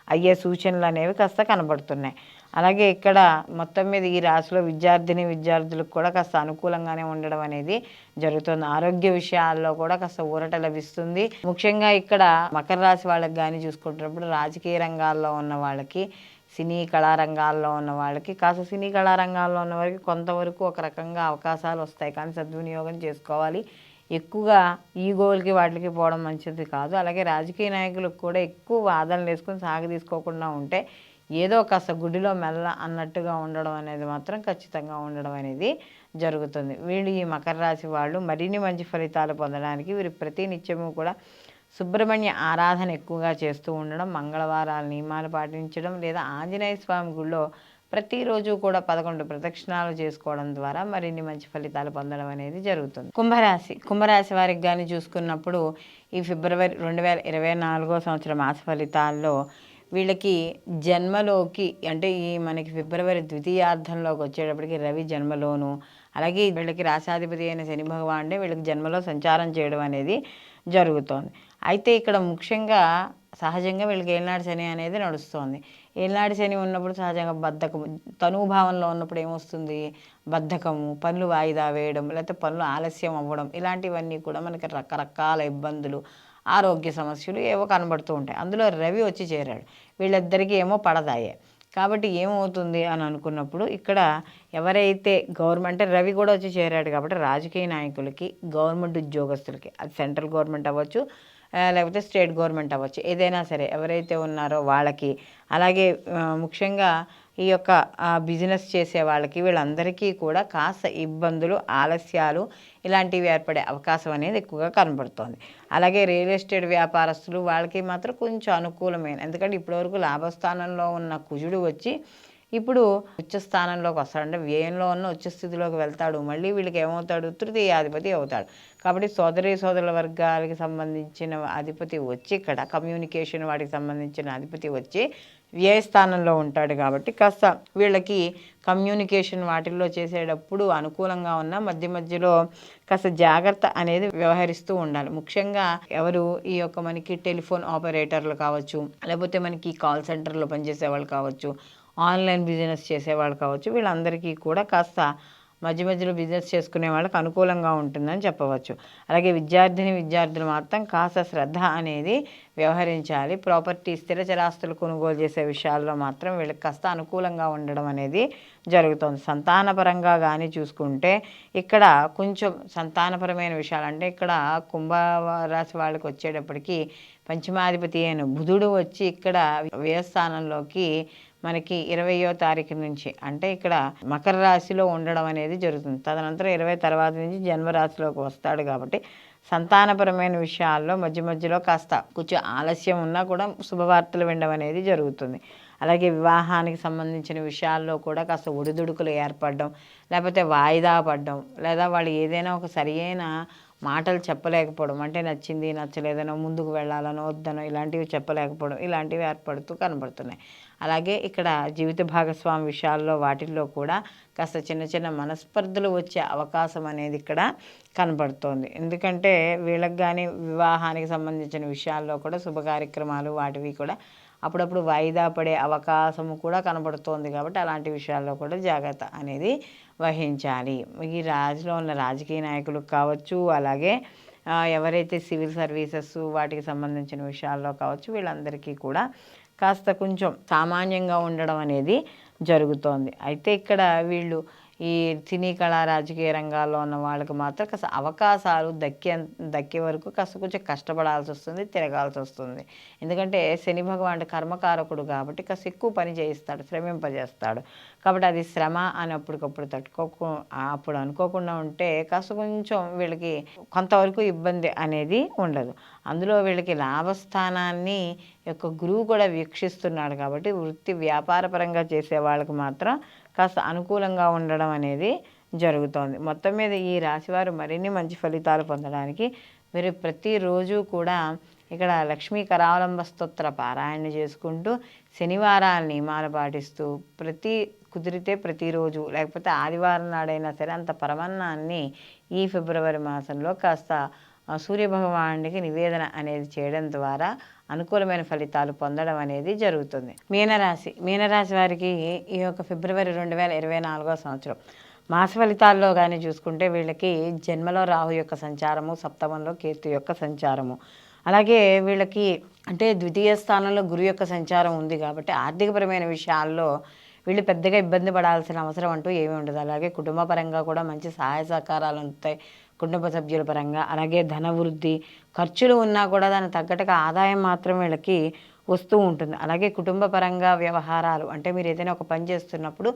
అయ్యే సూచనలు అనేవి కాస్త కనబడుతున్నాయి. అలాగే ఇక్కడ మొత్తం మీద ఈ రాశిలో విద్యార్థులకు కూడా కాస్త అనుకూలంగానే ఉండడం అనేది జరుగుతుంది. ఆరోగ్య విషయాల్లో కూడా కాస్త ఊరట లభిస్తుంది. ముఖ్యంగా ఇక్కడ మకర రాశి వాళ్ళకి కానీ చూసుకుంటున్నప్పుడు రాజకీయ రంగాల్లో ఉన్న వాళ్ళకి, సినీ కళారంగాల్లో ఉన్న వాళ్ళకి, కాస్త సినీ కళారంగాల్లో ఉన్న వారికి కొంతవరకు ఒక రకంగా అవకాశాలు వస్తాయి, కానీ సద్వినియోగం చేసుకోవాలి. ఎక్కువగా ఈగోలకి వాటికి పోవడం మంచిది కాదు. అలాగే రాజకీయ నాయకులకు కూడా ఎక్కువ వాదనలు వేసుకొని సాగదీసుకోకుండా ఉంటే ఏదో కాస్త గుడిలో మెల్ల అన్నట్టుగా ఉండడం అనేది మాత్రం ఖచ్చితంగా ఉండడం అనేది జరుగుతుంది. వీళ్ళు ఈ మకర రాశి వాళ్ళు మరిన్ని మంచి ఫలితాలు పొందడానికి వీరు ప్రతి నిత్యము కూడా సుబ్రహ్మణ్య ఆరాధన ఎక్కువగా చేస్తూ ఉండడం, మంగళవారాల నియమాలు పాటించడం, లేదా ఆంజనేయ స్వామి గుళ్ళో ప్రతిరోజు కూడా 11 ప్రదక్షిణాలు చేసుకోవడం ద్వారా మరిన్ని మంచి ఫలితాలు పొందడం అనేది జరుగుతుంది. కుంభరాశి వారికి కానీ చూసుకున్నప్పుడు ఈ ఫిబ్రవరి 2024 సంవత్సరం మాస ఫలితాల్లో వీళ్ళకి జన్మలోకి అంటే ఈ మనకి ఫిబ్రవరి ద్వితీయార్థంలోకి వచ్చేటప్పటికి రవి జన్మలోను, అలాగే వీళ్ళకి రాశాధిపతి అయిన శని భగవానుడే వీళ్ళకి జన్మలో సంచారం చేయడం అనేది జరుగుతోంది. అయితే ఇక్కడ ముఖ్యంగా సహజంగా వీళ్ళకి ఏలినాడు శని అనేది నడుస్తోంది. ఏలినాడు శని ఉన్నప్పుడు సహజంగా బద్ధకము, తనూభావంలో ఉన్నప్పుడు ఏమొస్తుంది, బద్ధకము, పనులు వాయిదా వేయడం, లేకపోతే పనులు ఆలస్యం అవ్వడం, ఇలాంటివన్నీ కూడా మనకి రకరకాల ఇబ్బందులు, ఆరోగ్య సమస్యలు ఏవో కనబడుతూ ఉంటాయి. అందులో రవి వచ్చి చేరాడు, వీళ్ళిద్దరికీ ఏమో పడదాయే. కాబట్టి ఏమవుతుంది అని అనుకున్నప్పుడు ఇక్కడ ఎవరైతే గవర్నమెంట్ రవి కూడా వచ్చి చేరాడు కాబట్టి రాజకీయ నాయకులకి, గవర్నమెంట్ ఉద్యోగస్తులకి, అది సెంట్రల్ గవర్నమెంట్ అవ్వచ్చు లేకపోతే స్టేట్ గవర్నమెంట్ అవ్వచ్చు, ఏదైనా సరే ఎవరైతే ఉన్నారో వాళ్ళకి, అలాగే ముఖ్యంగా ఈ యొక్క బిజినెస్ చేసే వాళ్ళకి వీళ్ళందరికీ కూడా కాస్త ఇబ్బందులు, ఆలస్యాలు ఇలాంటివి ఏర్పడే అవకాశం అనేది ఎక్కువగా కనబడుతోంది. అలాగే రియల్ ఎస్టేట్ వ్యాపారస్తులు వాళ్ళకి మాత్రం కొంచెం అనుకూలమైన, ఎందుకంటే ఇప్పటివరకు లాభస్థానంలో ఉన్న కుజుడు వచ్చి ఇప్పుడు ఉచ్చ స్థానంలోకి వస్తాడు, అంటే వ్యయంలో ఉన్న ఉచ్చ స్థితిలోకి వెళ్తాడు. మళ్ళీ వీళ్ళకి ఏమవుతాడు, తృతీయాధిపతి అవుతాడు. కాబట్టి సోదరుల వర్గాలకి సంబంధించిన అధిపతి వచ్చి ఇక్కడ కమ్యూనికేషన్ వాటికి సంబంధించిన అధిపతి వచ్చి వ్యయస్థానంలో ఉంటాడు. కాబట్టి కాస్త వీళ్ళకి కమ్యూనికేషన్ వాటిల్లో చేసేటప్పుడు అనుకూలంగా ఉన్న మధ్యలో కాస్త జాగ్రత్త అనేది వ్యవహరిస్తూ ఉండాలి. ముఖ్యంగా ఎవరు ఈ యొక్క మనకి టెలిఫోన్ ఆపరేటర్లు కావచ్చు, లేకపోతే మనకి కాల్ సెంటర్లో పనిచేసే వాళ్ళు కావచ్చు, ఆన్లైన్ బిజినెస్ చేసేవాళ్ళు కావచ్చు, వీళ్ళందరికీ కూడా కాస్త మధ్యలో బిజినెస్ చేసుకునే వాళ్ళకి అనుకూలంగా ఉంటుందని చెప్పవచ్చు. అలాగే విద్యార్థులు మాత్రం కాస్త శ్రద్ధ అనేది వ్యవహరించాలి. ప్రాపర్టీ స్థిరచరాస్తులు కొనుగోలు చేసే విషయాల్లో మాత్రం వీళ్ళకి కాస్త అనుకూలంగా ఉండడం అనేది జరుగుతుంది. సంతానపరంగా కానీ చూసుకుంటే ఇక్కడ కొంచెం సంతానపరమైన విషయాలు అంటే ఇక్కడ కుంభరాశి వాళ్ళకి వచ్చేటప్పటికి పంచమాధిపతి అయిన బుధుడు వచ్చి ఇక్కడ వ్యయస్థానంలోకి మనకి 20వ తారీఖు నుంచి అంటే ఇక్కడ మకర రాశిలో ఉండడం అనేది జరుగుతుంది. తదనంతరం 20 తర్వాత నుంచి జన్మరాశిలోకి వస్తాడు. కాబట్టి సంతానపరమైన విషయాల్లో మధ్యలో కాస్త కొంచెం ఆలస్యం ఉన్నా కూడా శుభవార్తలు వినడం అనేది జరుగుతుంది. అలాగే వివాహానికి సంబంధించిన విషయాల్లో కూడా కాస్త ఒడిదుడుకులు ఏర్పడడం, లేకపోతే వాయిదా పడడం, లేదా వాళ్ళు ఏదైనా ఒక సరియైన మాటలు చెప్పలేకపోవడం, అంటే నచ్చింది నచ్చలేదనో ముందుకు వెళ్ళాలనో వద్దనో ఇలాంటివి చెప్పలేకపోవడం, ఇలాంటివి ఏర్పడుతూ కనబడుతున్నాయి. అలాగే ఇక్కడ జీవిత భాగస్వామి విషయాల్లో వాటిల్లో కూడా కాస్త చిన్న చిన్న మనస్పర్ధలు వచ్చే అవకాశం అనేది ఇక్కడ కనబడుతోంది. ఎందుకంటే వీళ్ళకి కానీ వివాహానికి సంబంధించిన విషయాల్లో కూడా శుభ కార్యక్రమాలు వాటివి కూడా అప్పుడప్పుడు వాయిదా పడే అవకాశము కూడా కనబడుతోంది. కాబట్టి అలాంటి విషయాల్లో కూడా జాగ్రత్త అనేది వహించాలి. ఈ రాజులో ఉన్న రాజకీయ నాయకులకు కావచ్చు, అలాగే ఎవరైతే సివిల్ సర్వీసెస్ వాటికి సంబంధించిన విషయాల్లో కావచ్చు, వీళ్ళందరికీ కూడా కాస్త కొంచెం సామాన్యంగా ఉండడం అనేది జరుగుతోంది. అయితే ఇక్కడ వీళ్ళు ఈ సినీ కళా రాజకీయ రంగాల్లో ఉన్న వాళ్ళకి మాత్రం కాస్త అవకాశాలు దక్కే వరకు కాస్త కొంచెం కష్టపడాల్సి వస్తుంది, తిరగాల్సి వస్తుంది. ఎందుకంటే శని భగవానుడు కర్మకారకుడు కాబట్టి కాస్త ఎక్కువ పని చేయిస్తాడు, శ్రమింపజేస్తాడు. కాబట్టి అది శ్రమ అని అప్పటికప్పుడు అప్పుడు అనుకోకుండా ఉంటే కాస్త కొంచెం వీళ్ళకి కొంతవరకు ఇబ్బంది అనేది ఉండదు. అందులో వీళ్ళకి లాభస్థానాన్ని యొక్క గురువు కూడా వీక్షిస్తున్నాడు కాబట్టి వృత్తి వ్యాపారపరంగా చేసే వాళ్ళకి మాత్రం కాస్త అనుకూలంగా ఉండడం అనేది జరుగుతోంది. మొత్తం మీద ఈ రాశివారు మరిన్ని మంచి ఫలితాలు పొందడానికి మీరు ప్రతిరోజు కూడా ఇక్కడ లక్ష్మీ కరావలంబ స్తోత్ర పారాయణ చేసుకుంటూ శనివారాల నియమాలు పాటిస్తూ కుదిరితే ప్రతిరోజు లేకపోతే ఆదివారం నాడైనా సరే అంత పరమాన్నాన్ని ఈ ఫిబ్రవరి మాసంలో కాస్త సూర్యభగవానుడికి నివేదన అనేది చేయడం ద్వారా అనుకూలమైన ఫలితాలు పొందడం అనేది జరుగుతుంది. మీనరాశి వారికి ఈ యొక్క ఫిబ్రవరి 2024 సంవత్సరం మాస ఫలితాల్లో కానీ చూసుకుంటే వీళ్ళకి జన్మలో రాహు యొక్క సంచారము, సప్తమంలో కేతు యొక్క సంచారము, అలాగే వీళ్ళకి అంటే ద్వితీయ స్థానంలో గురు యొక్క సంచారం ఉంది కాబట్టి ఆర్థికపరమైన విషయాల్లో వీళ్ళు పెద్దగా ఇబ్బంది పడాల్సిన అవసరం అంటూ ఏమీ ఉండదు. అలాగే కుటుంబ పరంగా కూడా మంచి సహాయ సహకారాలు అందుతాయి కుటుంబ సభ్యుల పరంగా. అలాగే ధన వృద్ధి, ఖర్చులు ఉన్నా కూడా దానికి తగ్గట్టుగా ఆదాయం మాత్రం వీళ్ళకి వస్తూ ఉంటుంది. అలాగే కుటుంబ పరంగా వ్యవహారాలు అంటే మీరు ఏదైనా ఒక పని చేస్తున్నప్పుడు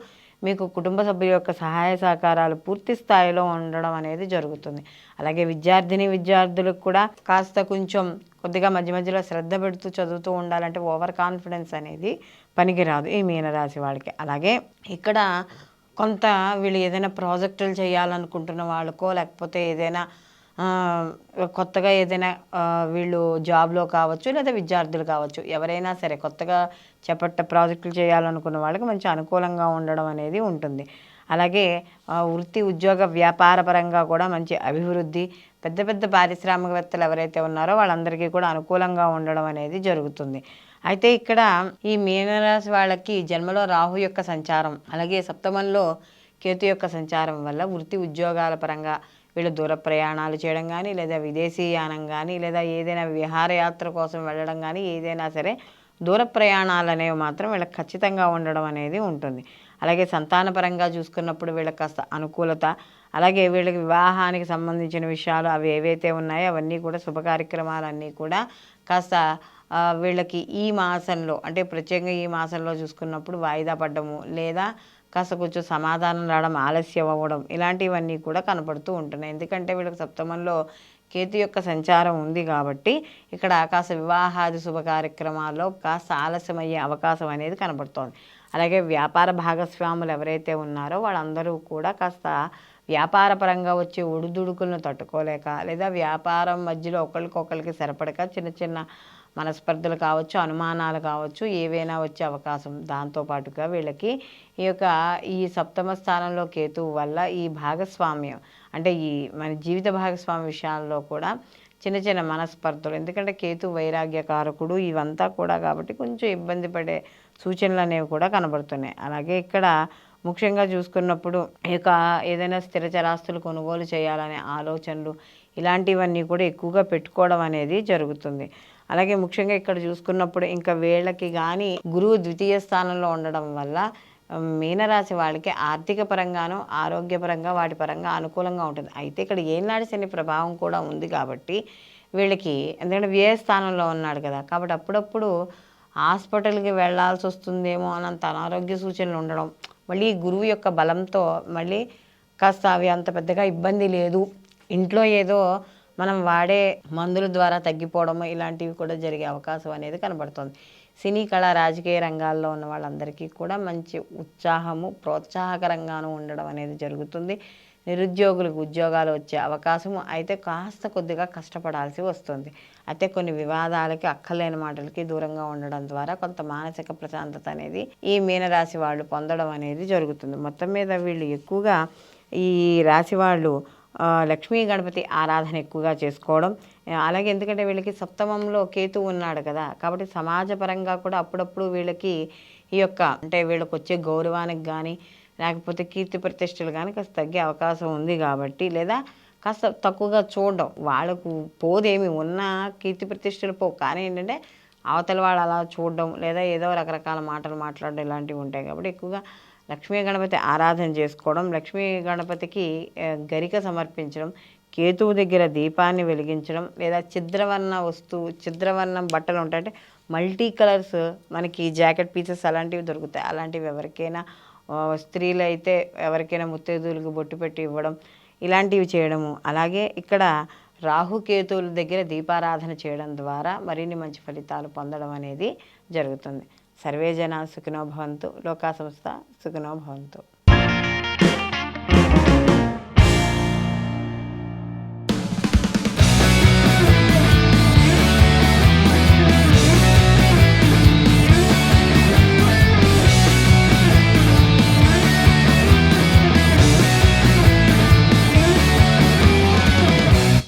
మీకు కుటుంబ సభ్యుల యొక్క సహాయ సహకారాలు పూర్తి స్థాయిలో ఉండడం అనేది జరుగుతుంది. అలాగే విద్యార్థులకు కూడా కాస్త కొంచెం కొద్దిగా మధ్య మధ్యలో శ్రద్ధ పెడుతూ చదువుతూ ఉండాలంటే ఓవర్ కాన్ఫిడెన్స్ అనేది పనికిరాదు ఈ మీనరాశి వాళ్ళకి. అలాగే ఇక్కడ కొంత వీళ్ళు ఏదైనా ప్రాజెక్టులు చేయాలనుకుంటున్న వాళ్ళకో లేకపోతే ఏదైనా కొత్తగా ఏదైనా వీళ్ళు జాబ్లో కావచ్చు లేదా విద్యార్థులు కావచ్చు ఎవరైనా సరే కొత్తగా ప్రాజెక్టులు చేయాలనుకున్న వాళ్ళకి మంచి అనుకూలంగా ఉండడం అనేది ఉంటుంది. అలాగే వృత్తి ఉద్యోగ వ్యాపార పరంగా కూడా మంచి అభివృద్ధి, పెద్ద పెద్ద పారిశ్రామికవేత్తలు ఎవరైతే ఉన్నారో వాళ్ళందరికీ కూడా అనుకూలంగా ఉండడం అనేది జరుగుతుంది. అయితే ఇక్కడ ఈ మీనరాశి వాళ్ళకి జన్మలో రాహు యొక్క సంచారం అలాగే సప్తమంలో కేతు యొక్క సంచారం వల్ల వృత్తి ఉద్యోగాల పరంగా వీళ్ళు దూర ప్రయాణాలు చేయడం కానీ లేదా విదేశీయానం కానీ లేదా ఏదైనా విహారయాత్ర కోసం వెళ్ళడం కానీ ఏదైనా సరే దూర ప్రయాణాలు అనేవి మాత్రం వీళ్ళకి ఖచ్చితంగా ఉండడం అనేది ఉంటుంది. అలాగే సంతానపరంగా చూసుకున్నప్పుడు వీళ్ళకి కాస్త అనుకూలత, అలాగే వీళ్ళకి వివాహానికి సంబంధించిన విషయాలు అవి ఏవైతే ఉన్నాయో అవన్నీ కూడా శుభ కార్యక్రమాలన్నీ కూడా కాస్త వీళ్ళకి ఈ మాసంలో అంటే ప్రత్యేకంగా ఈ మాసంలో చూసుకున్నప్పుడు వాయిదా పడ్డము లేదా కాస్త కొంచెం సమాధానం రావడం ఆలస్యం అవ్వడం ఇలాంటివన్నీ కూడా కనపడుతూ ఉంటున్నాయి. ఎందుకంటే వీళ్ళకి సప్తమంలో కేతు యొక్క సంచారం ఉంది కాబట్టి ఇక్కడ కాస్త వివాహాది శుభ కార్యక్రమాల్లో కాస్త ఆలస్యమయ్యే అవకాశం అనేది కనబడుతోంది. అలాగే వ్యాపార భాగస్వాములు ఎవరైతే ఉన్నారో వాళ్ళందరూ కూడా కాస్త వ్యాపార పరంగా వచ్చే ఒడిదుడుకులను తట్టుకోలేక లేదా వ్యాపారం మధ్యలో ఒకరికొకరికి సరిపడక చిన్న చిన్న మనస్పర్ధలు కావచ్చు, అనుమానాలు కావచ్చు, ఏవైనా వచ్చే అవకాశం. దాంతోపాటుగా వీళ్ళకి ఈ సప్తమ స్థానంలో కేతువు వల్ల ఈ భాగస్వామ్యం అంటే ఈ మన జీవిత భాగస్వామ్య విషయాల్లో కూడా చిన్న చిన్న మనస్పర్ధలు, ఎందుకంటే కేతు వైరాగ్యకారకుడు ఇవంతా కూడా కాబట్టి కొంచెం ఇబ్బంది పడే సూచనలు అనేవి కూడా కనబడుతున్నాయి. అలాగే ఇక్కడ ముఖ్యంగా చూసుకున్నప్పుడు ఏదైనా స్థిర చరాస్తులు కొనుగోలు చేయాలనే ఆలోచనలు ఇలాంటివన్నీ కూడా ఎక్కువగా పెట్టుకోవడం అనేది జరుగుతుంది. అలాగే ముఖ్యంగా ఇక్కడ చూసుకున్నప్పుడు ఇంకా వీళ్ళకి కానీ గురువు ద్వితీయ స్థానంలో ఉండడం వల్ల మీనరాశి వాళ్ళకి ఆర్థిక పరంగాను ఆరోగ్యపరంగా వాటి పరంగా అనుకూలంగా ఉంటుంది. అయితే ఇక్కడ ఏనాడు శని ప్రభావం కూడా ఉంది కాబట్టి వీళ్ళకి ఎందుకంటే వ్యయ స్థానంలో ఉన్నాడు కదా, కాబట్టి అప్పుడప్పుడు హాస్పిటల్కి వెళ్ళాల్సి వస్తుందేమో అనంత అనారోగ్య సూచనలు ఉండడం, మళ్ళీ గురువు యొక్క బలంతో మళ్ళీ కాస్త అవి అంత పెద్దగా ఇబ్బంది లేదు, ఇంట్లో ఏదో మనం వాడే మందుల ద్వారా తగ్గిపోవడము ఇలాంటివి కూడా జరిగే అవకాశం అనేది కనబడుతుంది. సినీ కళా రాజకీయ రంగాల్లో ఉన్న వాళ్ళందరికీ కూడా మంచి ఉత్సాహము ప్రోత్సాహకరంగాను ఉండడం అనేది జరుగుతుంది. నిరుద్యోగులకు ఉద్యోగాలు వచ్చే అవకాశము, అయితే కాస్త కొద్దిగా కష్టపడాల్సి వస్తుంది. అయితే కొన్ని వివాదాలకి, అక్కర్లేని మాటలకి దూరంగా ఉండడం ద్వారా కొంత మానసిక ప్రశాంతత అనేది ఈ మీనరాశి వాళ్ళు పొందడం అనేది జరుగుతుంది. మొత్తం మీద వీళ్ళు ఎక్కువగా ఈ రాశి వాళ్ళు లక్ష్మీ గణపతి ఆరాధన ఎక్కువగా చేసుకోవడం, అలాగే ఎందుకంటే వీళ్ళకి సప్తమంలో కేతు ఉన్నాడు కదా, కాబట్టి సమాజపరంగా కూడా అప్పుడప్పుడు వీళ్ళకి ఈ యొక్క అంటే వీళ్ళకి వచ్చే గౌరవానికి కానీ లేకపోతే కీర్తి ప్రతిష్టలు కానీ కాస్త తగ్గే అవకాశం ఉంది కాబట్టి, లేదా కాస్త తక్కువగా చూడడం, వాళ్ళకు పోదేమి ఉన్న కీర్తి ప్రతిష్టలు కానీ ఏంటంటే అవతల వాళ్ళు అలా చూడడం, లేదా ఏదో రకరకాల మాటలు మాట్లాడడం ఇలాంటివి ఉంటాయి. కాబట్టి ఎక్కువగా లక్ష్మీ గణపతి ఆరాధన చేసుకోవడం, లక్ష్మీ గణపతికి గరిక సమర్పించడం, కేతువు దగ్గర దీపాన్ని వెలిగించడం, లేదా చిద్రవర్ణం బట్టలు ఉంటాయి, అంటే మల్టీ కలర్స్ మనకి జాకెట్ పీసెస్ అలాంటివి దొరుకుతాయి. అలాంటివి ఎవరికైనా స్త్రీలు అయితే ఎవరికైనా ముత్తైదువులకు బొట్టు పెట్టి ఇవ్వడం, ఇలాంటివి చేయడము. అలాగే ఇక్కడ రాహుకేతువుల దగ్గర దీపారాధన చేయడం ద్వారా మరిన్ని మంచి ఫలితాలు పొందడం అనేది జరుగుతుంది. సర్వే జనా సుఖినో భవంతు, లోకా సంస్థ సుఖినో భవంతు.